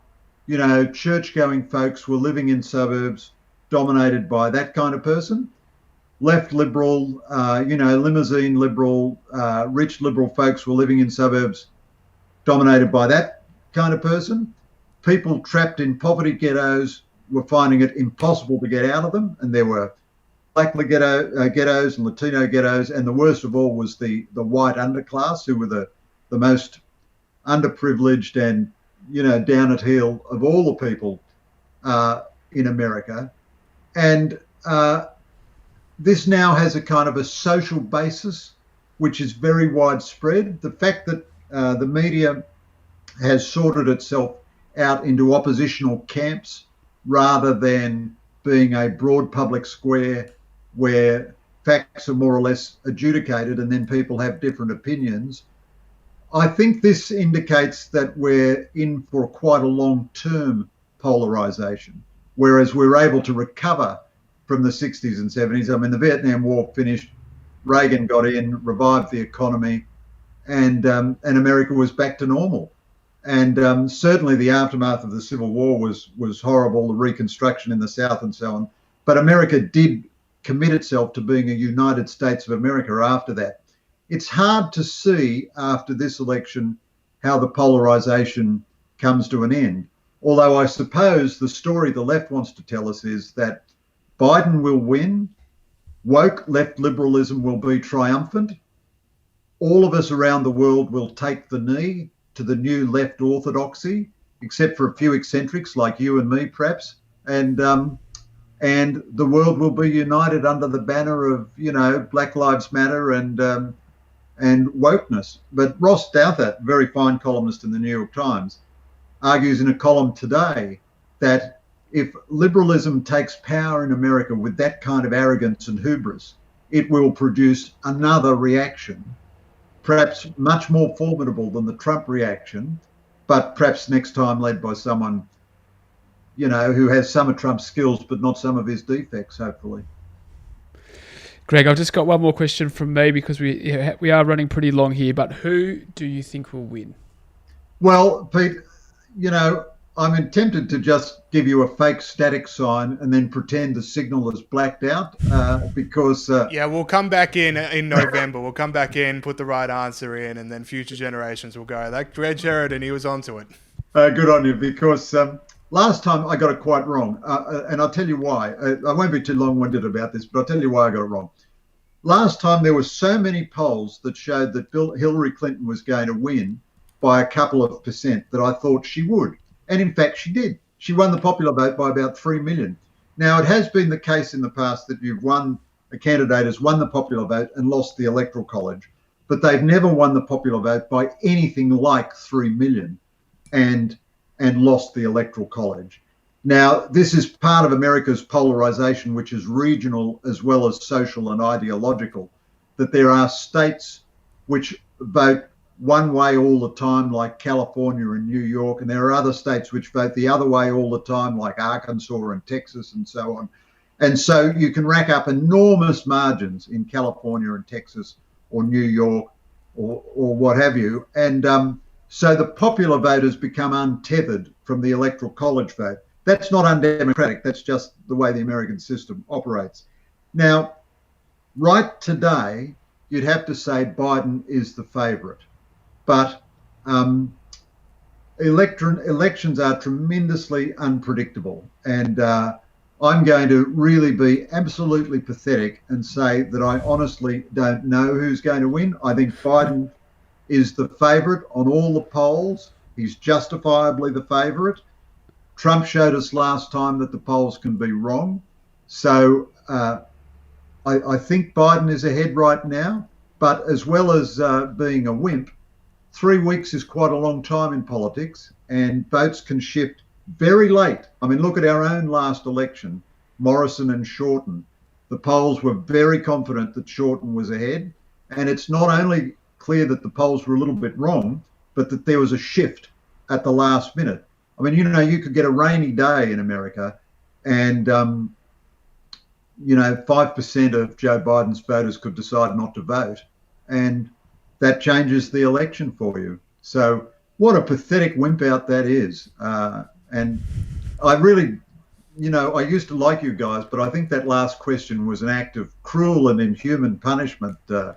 church-going folks were living in suburbs dominated by that kind of person. Left liberal, limousine liberal, rich liberal folks were living in suburbs dominated by that kind of person. People trapped in poverty ghettos were finding it impossible to get out of them. And there were black ghettos and Latino ghettos. And the worst of all was the white underclass, who were the most underprivileged and, down at heel of all the people in America. And this now has a kind of a social basis, which is very widespread. The fact that the media has sorted itself out into oppositional camps rather than being a broad public square where facts are more or less adjudicated and then people have different opinions. I think this indicates that we're in for quite a long-term polarization, whereas we're able to recover from the 60s and 70s. I mean, the Vietnam War finished, Reagan got in, revived the economy, and America was back to normal. And certainly the aftermath of the Civil War was horrible, the Reconstruction in the South and so on. But America did commit itself to being a United States of America after that. It's hard to see after this election how the polarization comes to an end. Although I suppose the story the left wants to tell us is that Biden will win, woke left liberalism will be triumphant, all of us around the world will take the knee to the new left orthodoxy, except for a few eccentrics like you and me, perhaps, and the world will be united under the banner of, Black Lives Matter and wokeness. But Ross Douthat, very fine columnist in the New York Times, argues in a column today that if liberalism takes power in America with that kind of arrogance and hubris, it will produce another reaction, perhaps much more formidable than the Trump reaction, but perhaps next time led by someone, who has some of Trump's skills, but not some of his defects, hopefully. Greg, I've just got one more question from me because we are running pretty long here, but who do you think will win? Well, Pete, I'm tempted to just give you a fake static sign and then pretend the signal is blacked out because... yeah, we'll come back in November. We'll come back in, put the right answer in, and then future generations will go, that Greg Sheridan, he was onto it. Good on you, because last time I got it quite wrong, and I'll tell you why. I won't be too long-winded about this, but I'll tell you why I got it wrong. Last time there were so many polls that showed that Hillary Clinton was going to win by a couple of percent that I thought she would. And in fact, she did. She won the popular vote by about 3 million. Now, it has been the case in the past that a candidate has won the popular vote and lost the electoral college, but they've never won the popular vote by anything like 3 million and lost the electoral college. Now, this is part of America's polarization, which is regional as well as social and ideological, that there are states which vote one way all the time, like California and New York, and there are other states which vote the other way all the time, like Arkansas and Texas and so on. And so you can rack up enormous margins in California and Texas or New York or what have you. And so the popular vote has become untethered from the electoral college vote. That's not undemocratic. That's just the way the American system operates. Now, right today, you'd have to say Biden is the favourite. But elections are tremendously unpredictable. And I'm going to really be absolutely pathetic and say that I honestly don't know who's going to win. I think Biden is the favourite on all the polls. He's justifiably the favourite. Trump showed us last time that the polls can be wrong. So I think Biden is ahead right now. But as well as being a wimp, 3 weeks is quite a long time in politics, and votes can shift very late. I mean, look at our own last election, Morrison and Shorten. The polls were very confident that Shorten was ahead. And it's not only clear that the polls were a little bit wrong, but that there was a shift at the last minute. I mean, you could get a rainy day in America and, 5% of Joe Biden's voters could decide not to vote. And that changes the election for you. So what a pathetic wimp out that is. And I really, I used to like you guys, but I think that last question was an act of cruel and inhuman punishment. No,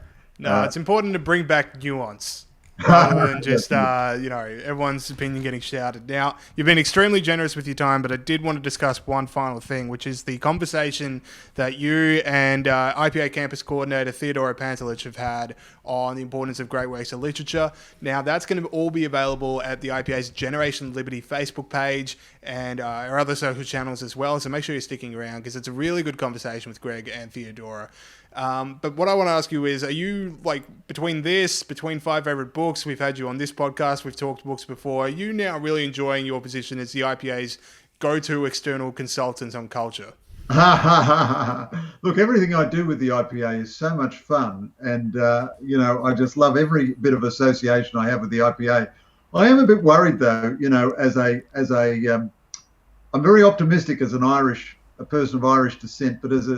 it's important to bring back nuance rather than just, everyone's opinion getting shouted. Now, you've been extremely generous with your time, but I did want to discuss one final thing, which is the conversation that you and IPA campus coordinator Theodora Pantelich have had on the importance of great works of literature. Now, that's going to all be available at the IPA's Generation Liberty Facebook page and our other social channels as well, so make sure you're sticking around because it's a really good conversation with Greg and Theodora. But what I want to ask you is, are you, between 5 favorite books, we've had you on this podcast, we've talked books before, are you now really enjoying your position as the IPA's go-to external consultant on culture? Look, everything I do with the IPA is so much fun, and I just love every bit of association I have with the IPA. I am a bit worried, though. I'm very optimistic as a person of Irish descent, but as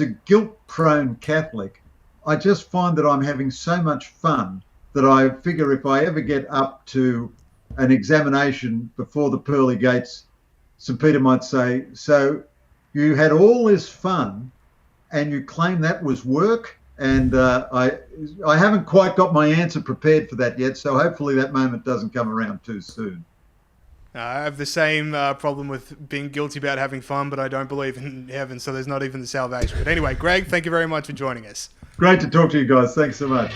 a guilt-prone Catholic, I just find that I'm having so much fun that I figure if I ever get up to an examination before the pearly gates, St. Peter might say, "So you had all this fun, and you claim that was work?" And I haven't quite got my answer prepared for that yet. So hopefully that moment doesn't come around too soon. I have the same problem with being guilty about having fun, but I don't believe in heaven, so there's not even the salvation. But anyway, Greg, thank you very much for joining us. Great to talk to you guys. Thanks so much.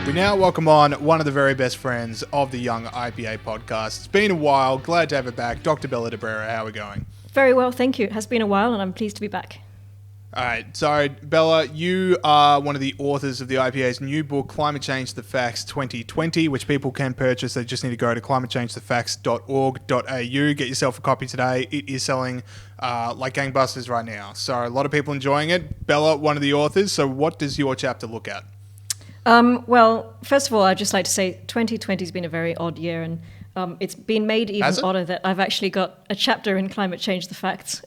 We now welcome on one of the very best friends of the Young IPA podcast. It's been a while. Glad to have it back. Dr. Bella de Brera, how are we going? Very well, thank you. It has been a while and I'm pleased to be back. All right. So, Bella, you are one of the authors of the IPA's new book, Climate Change: The Facts 2020, which people can purchase. They just need to go to climatechangethefacts.org.au. Get yourself a copy today. It is selling like gangbusters right now. So, a lot of people enjoying it. Bella, one of the authors. So, what does your chapter look at? Well, first of all, I'd just like to say 2020 has been a very odd year, and it's been made even odder that I've actually got a chapter in Climate Change: The Facts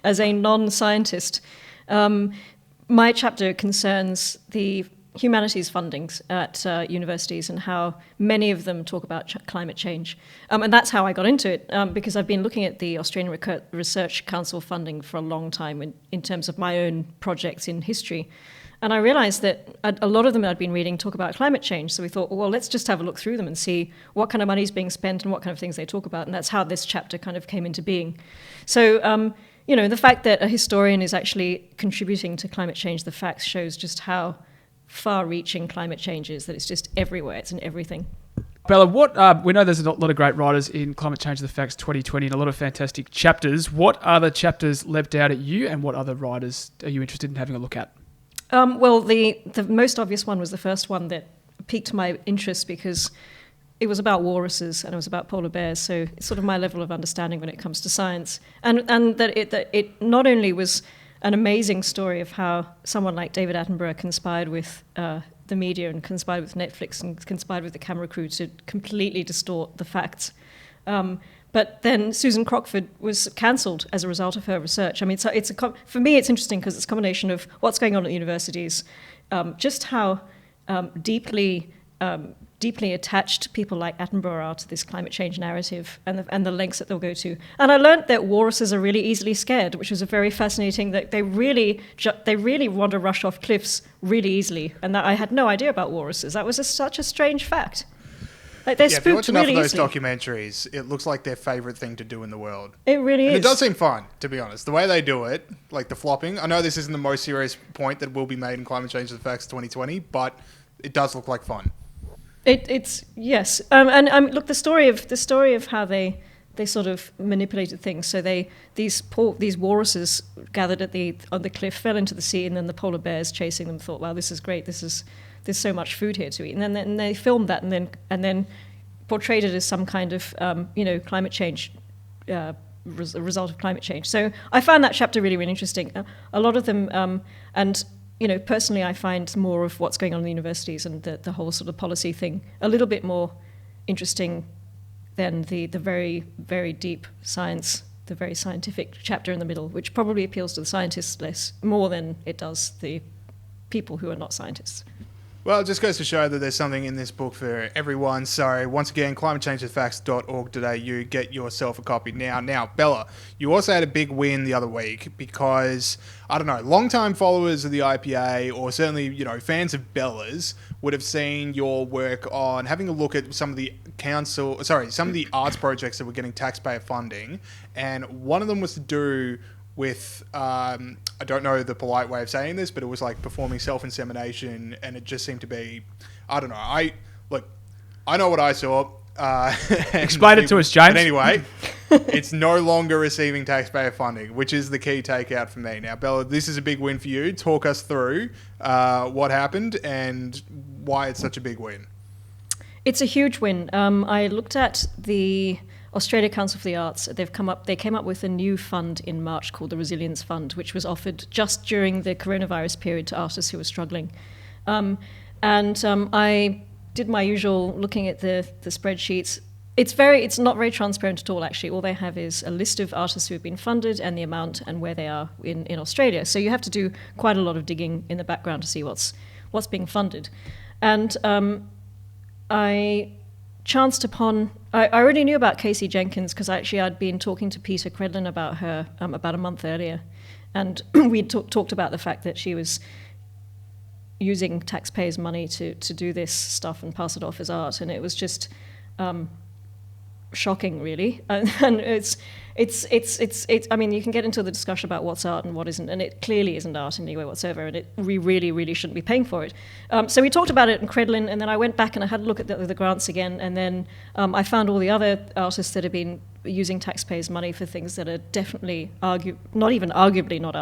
as a non-scientist. My chapter concerns the humanities fundings at universities and how many of them talk about climate change. And that's how I got into it, because I've been looking at the Australian Research Council funding for a long time in terms of my own projects in history. And I realized that a lot of them I'd been reading talk about climate change. So we thought, well, let's just have a look through them and see what kind of money is being spent and what kind of things they talk about. And that's how this chapter kind of came into being. So, the fact that a historian is actually contributing to Climate Change: The Facts shows just how far-reaching climate change is, that it's just everywhere. It's in everything. Bella, we know there's a lot of great writers in Climate Change: The Facts 2020 and a lot of fantastic chapters. What other chapters leapt out at you, and what other writers are you interested in having a look at? Well, the most obvious one was the first one that piqued my interest because it was about walruses and it was about polar bears. So it's sort of my level of understanding when it comes to science, and that it not only was an amazing story of how someone like David Attenborough conspired with the media and conspired with Netflix and conspired with the camera crew to completely distort the facts. But then Susan Crockford was cancelled as a result of her research. I mean, so for me, it's interesting because it's a combination of what's going on at universities, just how deeply attached people like Attenborough are to this climate change narrative, and the lengths that they'll go to. And I learned that walruses are really easily scared, which was a very fascinating. That they really want to rush off cliffs really easily, and that I had no idea about walruses. That was such a strange fact. Like they're spooked if you watch enough really of those easily. documentaries, it looks like their favourite thing to do in the world. It really is. It does seem fun, to be honest. The way they do it, like the flopping. I know this isn't the most serious point that will be made in Climate Change: The Facts 2020, but it does look like fun. It's yes, and look, the story of how they sort of manipulated things. So these walruses gathered on the cliff, fell into the sea, and then the polar bears chasing them thought, "Wow, this is great. There's so much food here to eat." And then they filmed that, and then portrayed it as some kind of climate change. Result of climate change. So I found that chapter really, really interesting. A lot of them, and personally, I find more of what's going on in the universities and the whole sort of policy thing a little bit more interesting than the very, very deep science, the very scientific chapter in the middle, which probably appeals to the scientists more than it does the people who are not scientists. Well, it just goes to show that there's something in this book for everyone. So, once again, climatechangethefacts.org.au. Get yourself a copy now. Now, Bella, you also had a big win the other week because, I don't know, long-time followers of the IPA, or certainly, fans of Bella's, would have seen your work on having a look at some of the arts projects that were getting taxpayer funding. And one of them was to do with, I don't know the polite way of saying this, but it was like performing self-insemination, and it just seemed to be, I don't know. I know what I saw. Explain it to us, James. But anyway, it's no longer receiving taxpayer funding, which is the key takeout for me. Now, Bella, this is a big win for you. Talk us through what happened and why it's such a big win. It's a huge win. I looked at Australia Council for the Arts, they came up with a new fund in March called the Resilience Fund, which was offered just during the coronavirus period to artists who were struggling. I did my usual looking at the spreadsheets. It's not very transparent at all, actually. All they have is a list of artists who have been funded and the amount and where they are in Australia. So you have to do quite a lot of digging in the background to see what's being funded. And I chanced upon... I already knew about Casey Jenkins because I'd been talking to Peter Credlin about her about a month earlier. And we talked about the fact that she was using taxpayers' money to do this stuff and pass it off as art. And it was just... shocking, really, and it's. I mean, you can get into the discussion about what's art and what isn't, and it clearly isn't art in any way whatsoever, and we really shouldn't be paying for it. So we talked about it in Credlin, and then I went back and I had a look at the grants again, and then I found all the other artists that have been using taxpayers' money for things that are definitely not even arguably not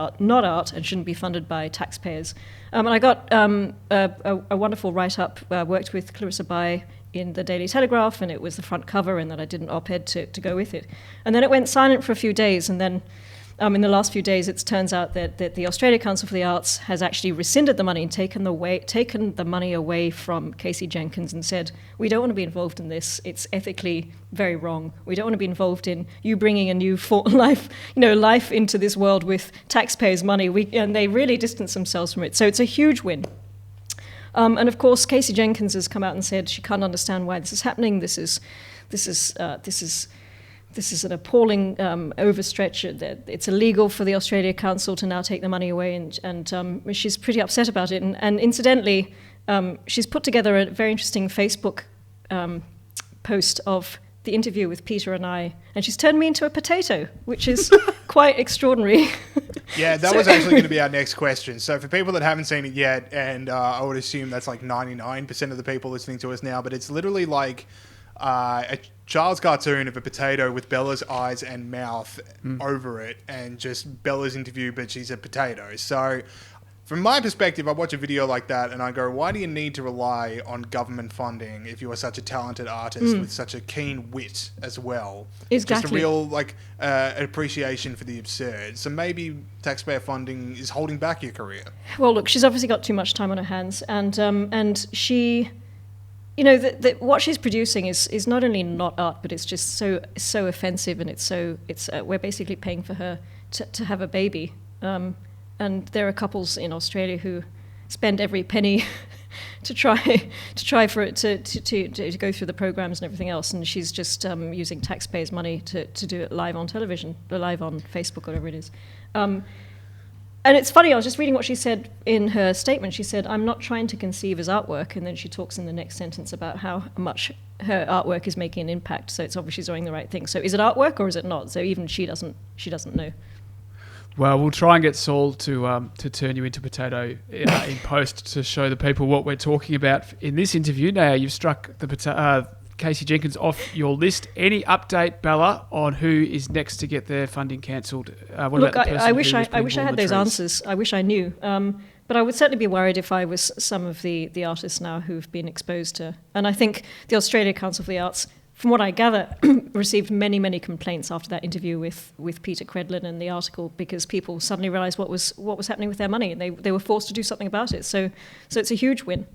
art, and shouldn't be funded by taxpayers. And I got a wonderful write-up. Worked with Clarissa Bai in the Daily Telegraph, and it was the front cover, and then I did an op-ed to go with it. And then it went silent for a few days, and then in the last few days it turns out that the Australia Council for the Arts has actually rescinded the money and taken the money away from Casey Jenkins and said, we don't want to be involved in this, it's ethically very wrong, we don't want to be involved in you bringing a new life into this world with taxpayers' money, and they really distance themselves from it. So it's a huge win. And of course, Casey Jenkins has come out and said she can't understand why this is happening. This is an appalling overstretch. It's illegal for the Australia Council to now take the money away, and she's pretty upset about it. And incidentally, she's put together a very interesting Facebook post of the interview with Peter and I, and she's turned me into a potato, which is quite extraordinary. Yeah, that was actually going to be our next question. So for people that haven't seen it yet, and I would assume that's like 99% of the people listening to us now, but it's literally like a child's cartoon of a potato with Bella's eyes and mouth over it, and just Bella's interview, but she's a potato. So from my perspective, I watch a video like that and I go, why do you need to rely on government funding if you are such a talented artist with such a keen wit as well? Exactly. Just a real appreciation for the absurd. So maybe taxpayer funding is holding back your career. Well, look, she's obviously got too much time on her hands, and she... what she's producing is not only not art, but it's just so offensive, and we're basically paying for her to have a baby. And there are couples in Australia who spend every penny to try for it to go through the programs and everything else, and she's just using taxpayers' money to do it live on television, or live on Facebook, whatever it is. And it's funny, I was just reading what she said in her statement. She said, I'm not trying to conceive as artwork, and then she talks in the next sentence about how much her artwork is making an impact, so it's obvious she's doing the right thing. So is it artwork or is it not? So even she doesn't know. Well, we'll try and get Saul to turn you into potato in post to show the people what we're talking about in this interview. Now, you've struck the Casey Jenkins off your list. Any update, Bella, on who is next to get their funding cancelled? Look, I wish I had those answers. I wish I knew. But I would certainly be worried if I was some of the artists now who've been exposed to. And I think the Australia Council for the Arts, from what I gather, received many complaints after that interview with Peter Credlin and the article, because people suddenly realised what was happening with their money, and they were forced to do something about it. So it's a huge win.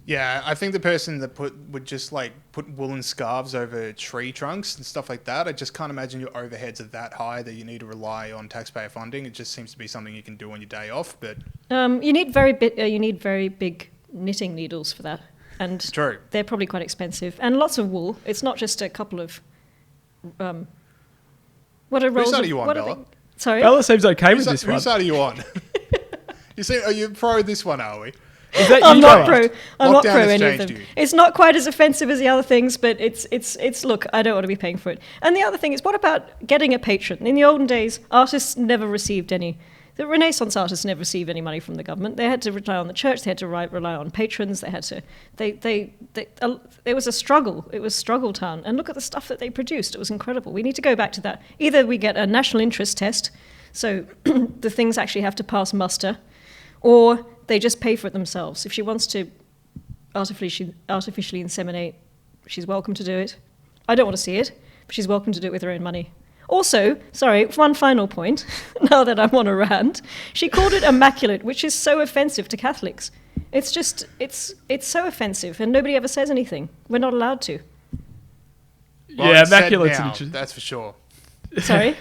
Yeah, I think the person that would just like put woolen scarves over tree trunks and stuff like that, I just can't imagine your overheads are that high that you need to rely on taxpayer funding. It just seems to be something you can do on your day off. But you need very big knitting needles for that. And true. They're probably quite expensive. And lots of wool. It's not just a couple of... what are rolls? Whose side are you on, Bella? Sorry? Bella seems okay with this one. Whose side are you on? Are you pro this one, are we? I'm not pro. I'm not Lockdown pro has any of changed them. you. It's not quite as offensive as the other things, but it's look, I don't want to be paying for it. And the other thing is, what about getting a patron? In the olden days, artists never received any... The Renaissance artists never received any money from the government. They had to rely on the church. They had to rely on patrons. They had to. It was a struggle. It was struggle town. And look at the stuff that they produced. It was incredible. We need to go back to that. Either we get a national interest test, so the things actually have to pass muster, or they just pay for it themselves. If she wants to artificially inseminate, she's welcome to do it. I don't want to see it, but she's welcome to do it with her own money. Also, sorry, one final point, now that I'm on a rant, she called it immaculate, which is so offensive to Catholics. It's just, it's so offensive, and nobody ever says anything. We're not allowed to. Well, yeah, it's said immaculate's now, an interesting. that's for sure. Sorry?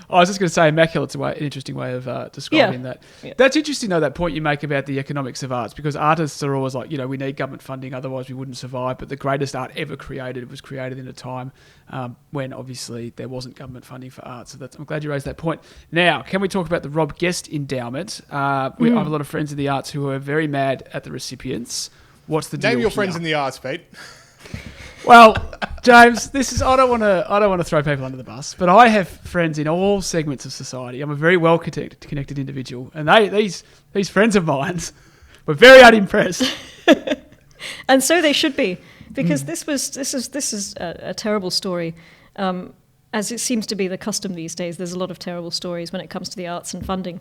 I was just going to say immaculate's an interesting way of describing that. Yeah. That's interesting, though, that point you make about the economics of arts, because artists are always like, we need government funding, otherwise we wouldn't survive. But the greatest art ever created was created in a time when, obviously, there wasn't government funding for art. So I'm glad you raised that point. Now, can we talk about the Rob Guest Endowment? I have a lot of friends in the arts who are very mad at the recipients. What's the deal? Name your here? friends in the arts, Pete. Well, James, I don't want to throw people under the bus, but I have friends in all segments of society. I'm a very well connected individual, and these friends of mine were very unimpressed. And so they should be, because this is a terrible story. As it seems to be the custom these days, there's a lot of terrible stories when it comes to the arts and funding.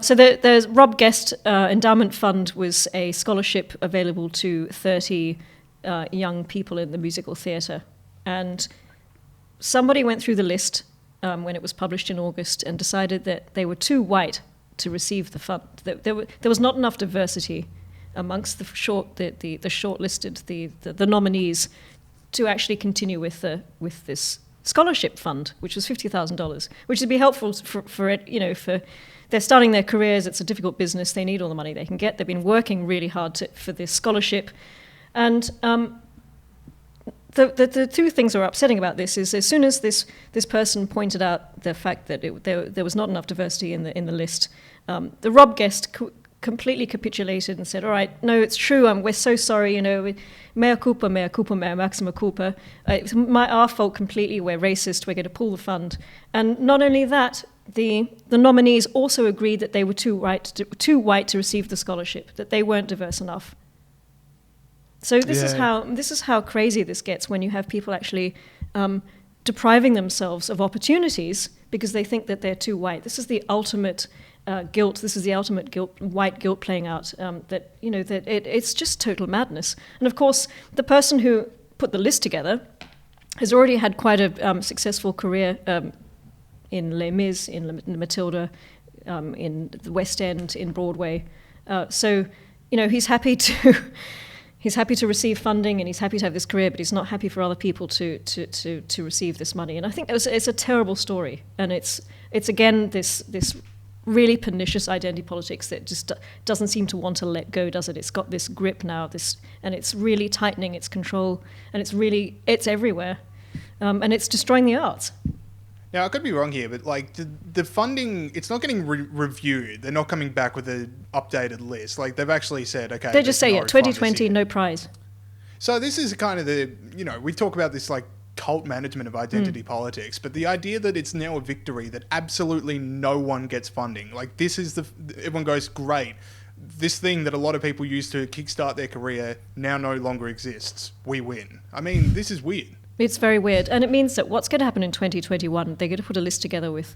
So there's Rob Guest Endowment Fund was a scholarship available to 30 young people in the musical theatre. And somebody went through the list when it was published in August and decided that they were too white to receive the fund. There was not enough diversity amongst the shortlisted, the nominees, to actually continue with this scholarship fund, which was $50,000, which would be helpful for it. For they're starting their careers. It's a difficult business. They need all the money they can get. They've been working really hard for this scholarship. And the two things that are upsetting about this is, as soon as this person pointed out the fact that there was not enough diversity in the list, the Rob Guest completely capitulated and said, "All right, no, it's true. We're so sorry. Mea culpa, mea maxima culpa. It's our fault completely. We're racist. We're going to pull the fund." And not only that, the nominees also agreed that they were too white to receive the scholarship, that they weren't diverse enough. So this is how crazy this gets when you have people actually depriving themselves of opportunities because they think that they're too white. This is the ultimate guilt. This is the ultimate white guilt playing out. It's just total madness. And of course, the person who put the list together has already had quite a successful career in Les Mis, in Matilda, in the West End, in Broadway. So he's happy to. He's happy to receive funding and he's happy to have this career, but he's not happy for other people to receive this money. And I think it's a terrible story. And it's again this really pernicious identity politics that just doesn't seem to want to let go, does it? It's got this grip now, and it's really tightening its control, and it's everywhere, and it's destroying the arts. Now, I could be wrong here, but the funding, it's not getting reviewed. They're not coming back with an updated list. They've actually said, okay. They just say, 2020, no prize. So this is kind of we talk about this cult management of identity politics, but the idea that it's now a victory, that absolutely no one gets funding. This is everyone goes, great. This thing that a lot of people used to kickstart their career now no longer exists. We win. I mean, this is weird. It's very weird. And it means that what's going to happen in 2021, they're going to put a list together with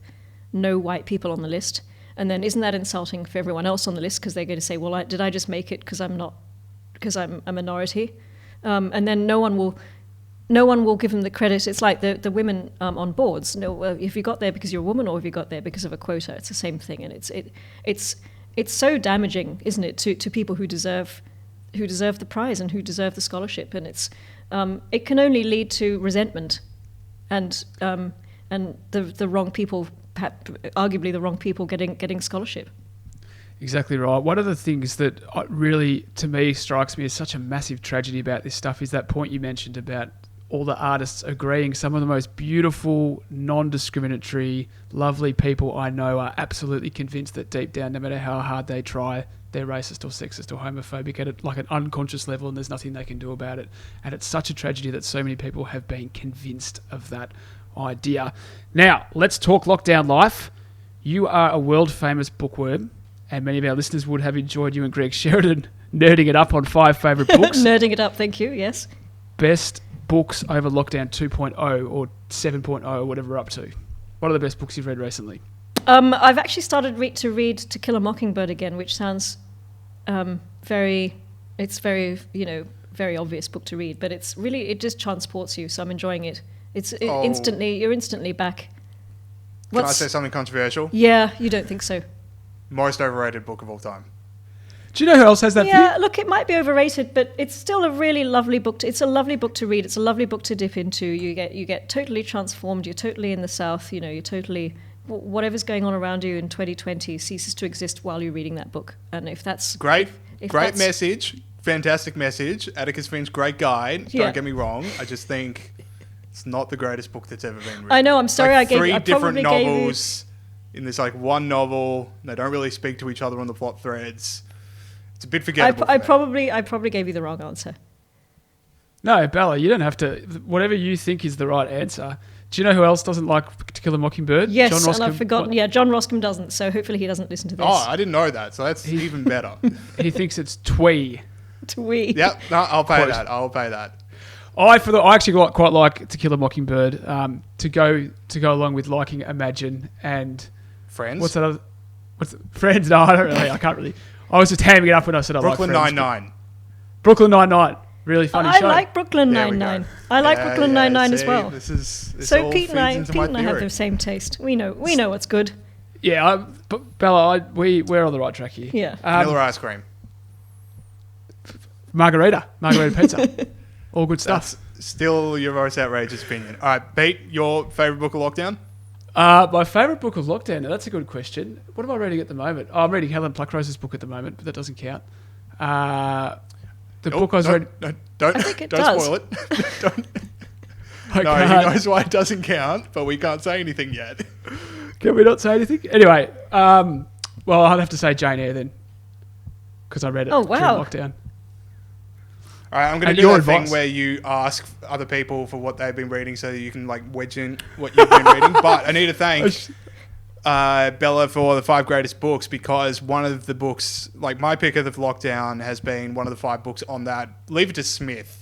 no white people on the list. And then isn't that insulting for everyone else on the list? Because they're going to say, well, did I just make it because I'm a minority? And then no one will give them the credit. It's like the women on boards. If you got there because you're a woman or if you got there because of a quota, it's the same thing. And it's so damaging, isn't it, to people who deserve the prize and who deserve the scholarship. And it can only lead to resentment and the wrong people, arguably the wrong people getting scholarship. Exactly right. One of the things that really, to me, strikes me as such a massive tragedy about this stuff is that point you mentioned about all the artists agreeing. Some of the most beautiful, non-discriminatory, lovely people I know are absolutely convinced that deep down, no matter how hard they try, they're racist or sexist or homophobic at an unconscious level, and there's nothing they can do about it. And it's such a tragedy that so many people have been convinced of that idea. Now, let's talk lockdown life. You are a world-famous bookworm, and many of our listeners would have enjoyed you and Greg Sheridan nerding it up on 5 favourite books. Nerding it up, thank you, yes. Best books over lockdown 2.0 or 7.0 or whatever we're up to. What are the best books you've read recently? I've actually started to read To Kill a Mockingbird again, which sounds very obvious book to read, but it just transports you, so I'm enjoying it You're instantly back. Can I say something controversial? Yeah, you don't think so? Most overrated book of all time. Do you know who else has that Yeah, view? look, it might be overrated, but it's still a really lovely book. It's a lovely book to read. It's a lovely book to dip into. You get totally transformed. You're totally in the South. You know, you're totally whatever's going on around you in 2020 ceases to exist while you're reading that book. And if that's Great that's- message, fantastic message. Atticus Finch, great guide. Yeah. Don't get me wrong. I just think it's not the greatest book that's ever been written. I know. I'm sorry. Like I three different probably gave you- novels in this like one novel. They don't really speak to each other on the plot threads. It's a bit forgettable. I probably gave you the wrong answer. No, Bella, you don't have to. Whatever you think is the right answer. Do you know who else doesn't like To Kill a Mockingbird? Yes, John and I've Roscoe. forgotten. Yeah, John Roscoe doesn't. So hopefully he doesn't listen to this. Oh, I didn't know that. So that's even better. He thinks it's twee. Tweet. Yep. No, I'll pay Close. that. I'll pay that. I actually quite like To Kill a Mockingbird. To go along with liking Imagine and Friends. what's that other? Friends? No, I don't really. I can't really. I was just hamming it up when I said I Brooklyn like Friends. Nine-Nine. Brooklyn Nine-Nine. Really funny I show. like Brooklyn There we go. Nine-Nine. I like Yeah, Brooklyn yeah, Nine-Nine as see, well. This So all Pete and feeds into I my have theory. the same taste. We know what's good. Yeah, Bella, we're on the right track here. Yeah. Vanilla ice cream. Margarita pizza. All good stuff. That's still your most outrageous opinion. All right, Pete, your favourite book of lockdown? My favourite book of lockdown. Now that's a good question. What am I reading at the moment? Oh, I'm reading Helen Pluckrose's book at the moment, but that doesn't count. The book I was reading. Don't I think it don't does. spoil it. don't, I no, he can't. knows why it doesn't count, but we can't say anything yet. Can we not say anything? Anyway, well, I'd have to say Jane Eyre then, because I read it Oh, wow. during lockdown. All right, I'm going And to do your that thing advice? where you ask other people for what they've been reading so you can like wedge in what you've been reading. But I need to thank Bella for the 5 greatest books, because one of the books, like my pick of the lockdown, has been one of the 5 books on that. Leave It to Smith.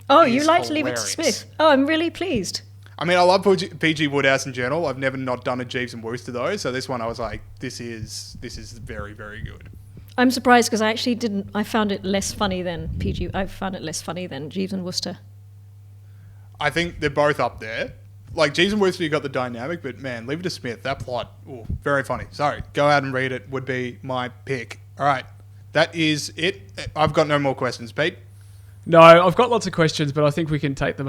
Oh, you is like to Leave It to hilarious. Smith. Oh, I'm really pleased. I mean, I love PG Woodhouse in general. I've never not done a Jeeves and Wooster though, so this one I was like, this is very, very good. I'm surprised because I actually didn't. I found it less funny than PG. I found it less funny than Jeeves and Wooster. I think they're both up there. Like Jeeves and Wooster, you got the dynamic, but man, Leave It to Smith, that plot, ooh, very funny. Sorry, go out and read it. Would be my pick. All right, that is it. I've got no more questions, Pete. No, I've got lots of questions, but I think we can take them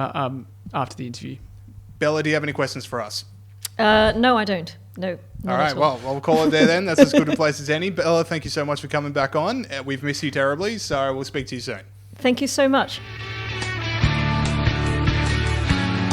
after the interview. Bella, do you have any questions for us? No, I don't. No. All right, well, we'll call it there then. That's as good a place as any. Bella, thank you so much for coming back on. We've missed you terribly, so we'll speak to you soon. Thank you so much.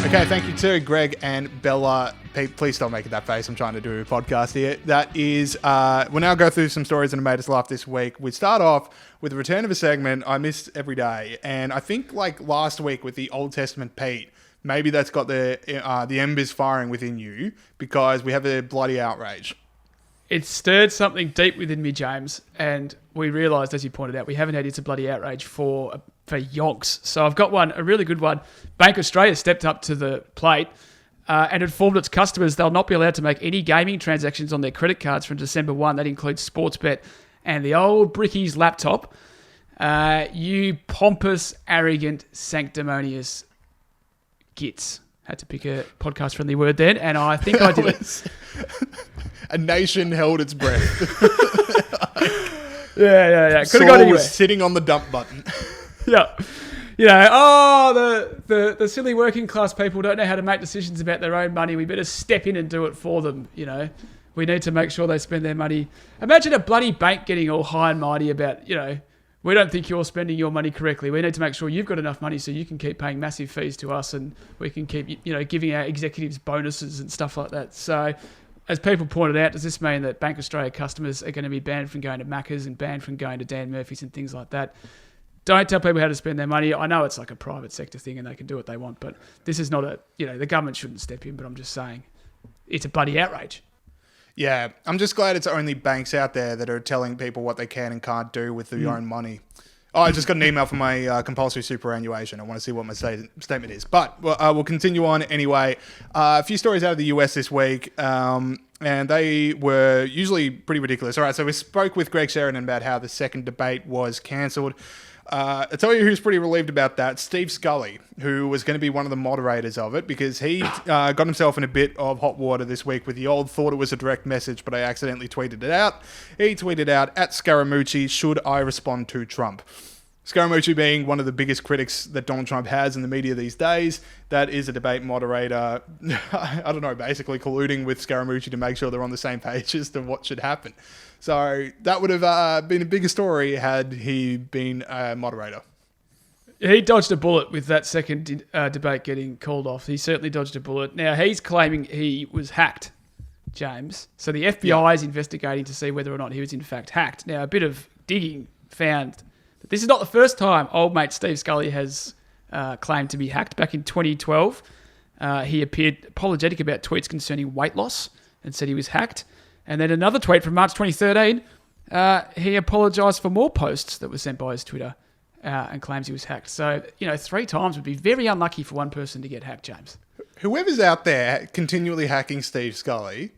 Okay, thank you to Greg and Bella. Pete, please stop making that face. I'm trying to do a podcast here. That is, we'll now go through some stories that have made us laugh this week. We start off with the return of a segment I miss every day. And I think like last week with the Old Testament Pete, maybe that's got the embers firing within you, because we have a bloody outrage. It stirred something deep within me, James, and we realised, as you pointed out, we haven't had It's a Bloody Outrage for yonks. So I've got one, a really good one. Bank Australia stepped up to the plate and informed its customers they'll not be allowed to make any gaming transactions on their credit cards from December 1. That includes Sportsbet and the old Bricky's laptop. You pompous, arrogant, sanctimonious gits. Had to pick a podcast-friendly word then, and I think I did it. A nation held its breath. Yeah. Could have Saul gone anywhere. was sitting on the dump button. Yeah. You know, the silly working class people don't know how to make decisions about their own money. We better step in and do it for them, you know. We need to make sure they spend their money. Imagine a bloody bank getting all high and mighty about, you know, we don't think you're spending your money correctly. We need to make sure you've got enough money so you can keep paying massive fees to us, and we can keep, you know, giving our executives bonuses and stuff like that. So, as people pointed out, does this mean that Bank Australia customers are going to be banned from going to Macca's and banned from going to Dan Murphy's and things like that? Don't tell people how to spend their money. I know it's like a private sector thing and they can do what they want, but this is not a, you know, the government shouldn't step in, but I'm just saying it's a bloody outrage. Yeah, I'm just glad it's only banks out there that are telling people what they can and can't do with their own money. Oh, I just got an email from my compulsory superannuation. I want to see what my statement is. But we'll continue on anyway. A few stories out of the US this week, and they were usually pretty ridiculous. All right, so we spoke with Greg Sheridan about how the second debate was cancelled. I tell you who's pretty relieved about that. Steve Scully, who was going to be one of the moderators of it, because he got himself in a bit of hot water this week with the old thought it was a direct message, but I accidentally tweeted it out. He tweeted out, at Scaramucci, should I respond to Trump? Scaramucci being one of the biggest critics that Donald Trump has in the media these days. That is a debate moderator, I don't know, basically colluding with Scaramucci to make sure they're on the same page as to what should happen. So that would have been a bigger story had he been a moderator. He dodged a bullet with that second debate getting called off. He certainly dodged a bullet. Now, he's claiming he was hacked, James. So the FBI is investigating to see whether or not he was in fact hacked. Now, a bit of digging found that this is not the first time old mate Steve Scully has claimed to be hacked. Back in 2012, he appeared apologetic about tweets concerning weight loss and said he was hacked. And then another tweet from March 2013, he apologised for more posts that were sent by his Twitter and claims he was hacked. So, 3 times would be very unlucky for one person to get hacked, James. Whoever's out there continually hacking Steve Scully,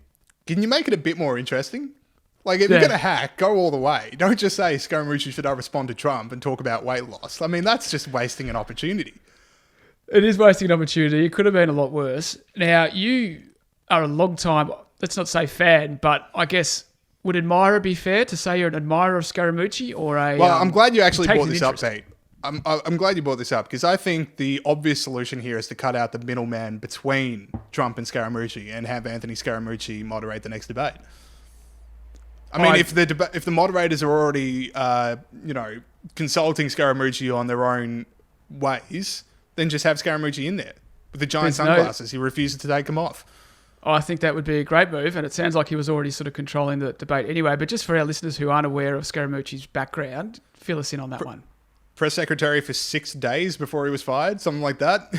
can you make it a bit more interesting? Like, if you're going to hack, go all the way. Don't just say, Scaramucci, should I respond to Trump and talk about weight loss? I mean, that's just wasting an opportunity. It is wasting an opportunity. It could have been a lot worse. Now, you are a long time, let's not say fan, but I guess, would admirer be fair to say you're an admirer of Scaramucci or a... Well, I'm glad you actually brought this up, interest? Pete. I'm glad you brought this up because I think the obvious solution here is to cut out the middleman between Trump and Scaramucci and have Anthony Scaramucci moderate the next debate. I mean, if the moderators are already, consulting Scaramucci on their own ways, then just have Scaramucci in there with the giant sunglasses. He refuses to take them off. I think that would be a great move, and it sounds like he was already sort of controlling the debate anyway. But just for our listeners who aren't aware of Scaramucci's background, fill us in on that one. Press secretary for 6 days before he was fired, something like that.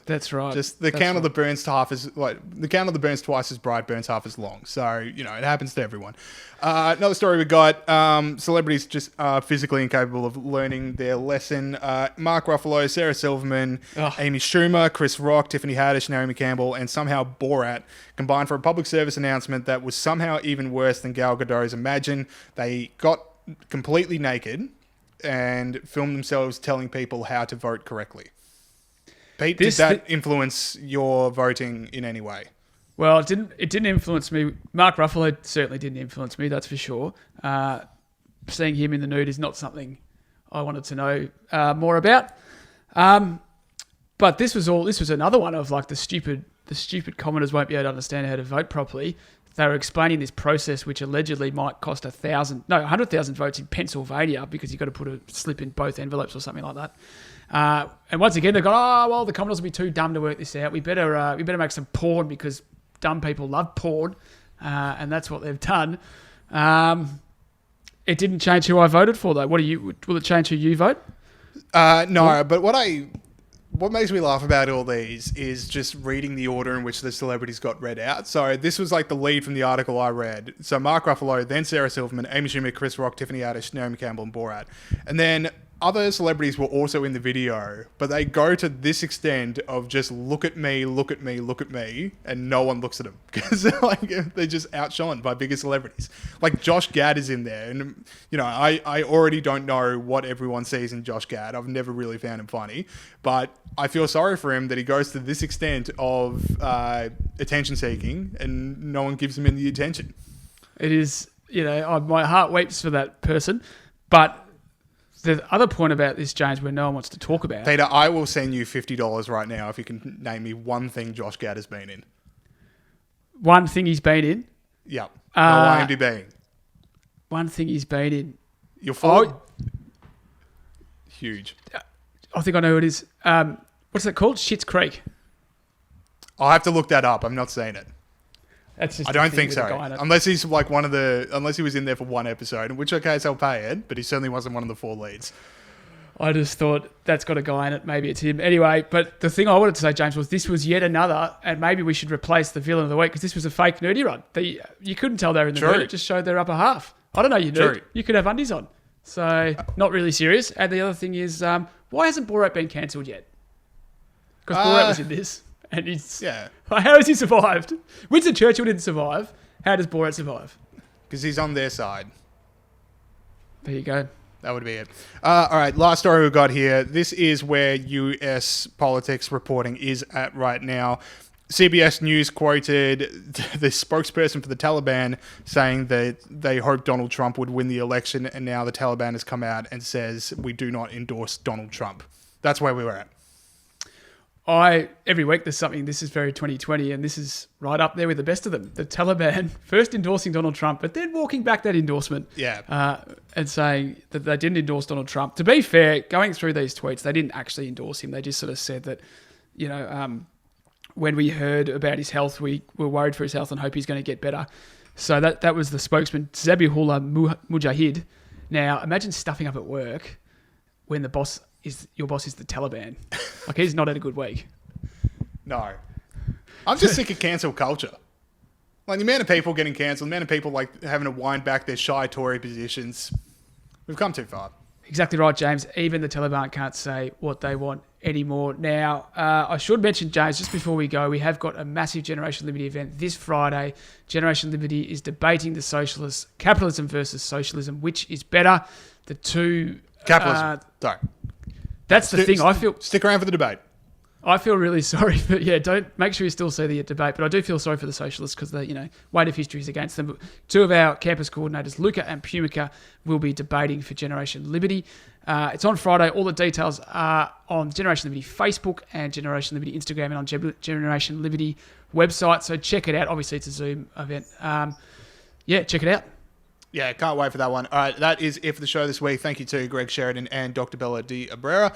That's right. Just the candle that burns the candle that burns twice as bright burns half as long. So it happens to everyone. Another story we got: celebrities just are physically incapable of learning their lesson. Mark Ruffalo, Sarah Silverman, Amy Schumer, Chris Rock, Tiffany Haddish, Naomi Campbell, and somehow Borat combined for a public service announcement that was somehow even worse than Gal Gadot's Imagine. They got completely naked and filmed themselves telling people how to vote correctly. Pete, did that influence your voting in any way? Well, it didn't influence me. Mark Ruffalo certainly didn't influence me, that's for sure. Seeing him in the nude is not something I wanted to know more about. But this was another one of like the stupid commoners won't be able to understand how to vote properly. They were explaining this process, which allegedly might cost 100,000 votes in Pennsylvania because you've got to put a slip in both envelopes or something like that. And once again, they've gone, the Commonwealth will be too dumb to work this out. We better make some porn because dumb people love porn, and that's what they've done. It didn't change who I voted for, though. Will it change who you vote? No, but what makes me laugh about all these is just reading the order in which the celebrities got read out. So this was like the lead from the article I read. So Mark Ruffalo, then Sarah Silverman, Amy Schumer, Chris Rock, Tiffany Haddish, Naomi Campbell, and Borat. And then other celebrities were also in the video, but they go to this extent of just look at me, look at me, look at me, and no one looks at them because they're just outshone by bigger celebrities. Like Josh Gad is in there, and I already don't know what everyone sees in Josh Gad. I've never really found him funny, but I feel sorry for him that he goes to this extent of attention seeking, and no one gives him any attention. It is, my heart weeps for that person, but. The other point about this, James, where no one wants to talk about... Peter, I will send you $50 right now if you can name me one thing Josh Gad has been in. One thing he's been in? Yep. No IMDb. One thing he's been in. Your fault? Huge. I think I know who it is. What's it called? Schitt's Creek. I'll have to look that up. I've not seen it. That's just I don't think so. Unless he's like unless he was in there for one episode, in which case I'll pay it, but he certainly wasn't one of the 4 leads. I just thought that's got a guy in it. Maybe it's him. Anyway, but the thing I wanted to say, James, was this was yet another, and maybe we should replace the villain of the week because this was a fake nerdy run. You couldn't tell they were in the nude. It just showed their upper half. I don't know, you nude. You could have undies on. So, not really serious. And the other thing is, why hasn't Borat been cancelled yet? Because Borat was in this. And how has he survived? Winston Churchill didn't survive. How does Borat survive? Because he's on their side. There you go. That would be it. All right, last story we've got here. This is where US politics reporting is at right now. CBS News quoted the spokesperson for the Taliban saying that they hoped Donald Trump would win the election, and now the Taliban has come out and says we do not endorse Donald Trump. That's where we were at. Every week there's something, this is very 2020, and this is right up there with the best of them. The Taliban first endorsing Donald Trump, but then walking back that endorsement. And saying that they didn't endorse Donald Trump. To be fair, going through these tweets, they didn't actually endorse him. They just sort of said that, when we heard about his health, we were worried for his health and hope he's going to get better. So that was the spokesman, Zabihullah Mujahid. Now, imagine stuffing up at work when your boss is the Taliban. Like, he's not had a good week. No. I'm just sick of cancel culture. Like, the amount of people getting cancelled, the amount of people like having to wind back their shy Tory positions. We've come too far. Exactly right, James. Even the Taliban can't say what they want anymore. Now, I should mention, James, just before we go, we have got a massive Generation Liberty event this Friday. Generation Liberty is debating the socialists, capitalism versus socialism, which is better. The two... Capitalism. Sorry. That's the thing. Stick around for the debate. I feel really sorry, but don't make sure you still see the debate. But I do feel sorry for the socialists because the weight of history is against them. But two of our campus coordinators, Luca and Pumica, will be debating for Generation Liberty. It's on Friday. All the details are on Generation Liberty Facebook and Generation Liberty Instagram and on Generation Liberty website. So check it out. Obviously, it's a Zoom event. Check it out. Yeah, can't wait for that one. All right, that is it for the show this week. Thank you to Greg Sheridan and Dr. Bella de Abrera.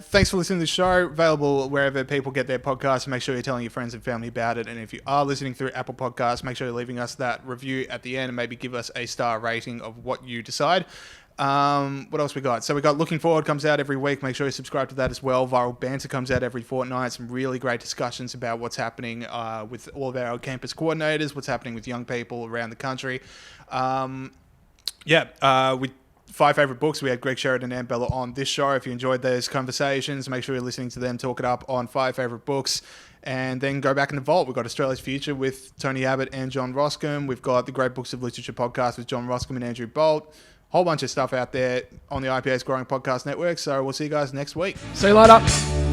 Thanks for listening to the show. Available wherever people get their podcasts. Make sure you're telling your friends and family about it. And if you are listening through Apple Podcasts, make sure you're leaving us that review at the end and maybe give us a star rating of what you decide. What else we got? So we got Looking Forward comes out every week. Make sure you subscribe to that as well. Viral Banter comes out every fortnight. Some really great discussions about what's happening with all of our campus coordinators, what's happening with young people around the country. With 5 favorite books, we had Greg Sheridan and Bella on this show. If you enjoyed those conversations, make sure you're listening to them talk it up on 5 favorite books. And then go back in the vault. We've got Australia's Future with Tony Abbott and John Roscombe. We've got the Great Books of Literature podcast with John Roscombe and Andrew Bolt. Whole bunch of stuff out there on the IPA's Growing Podcast Network. So we'll see you guys next week. See you later.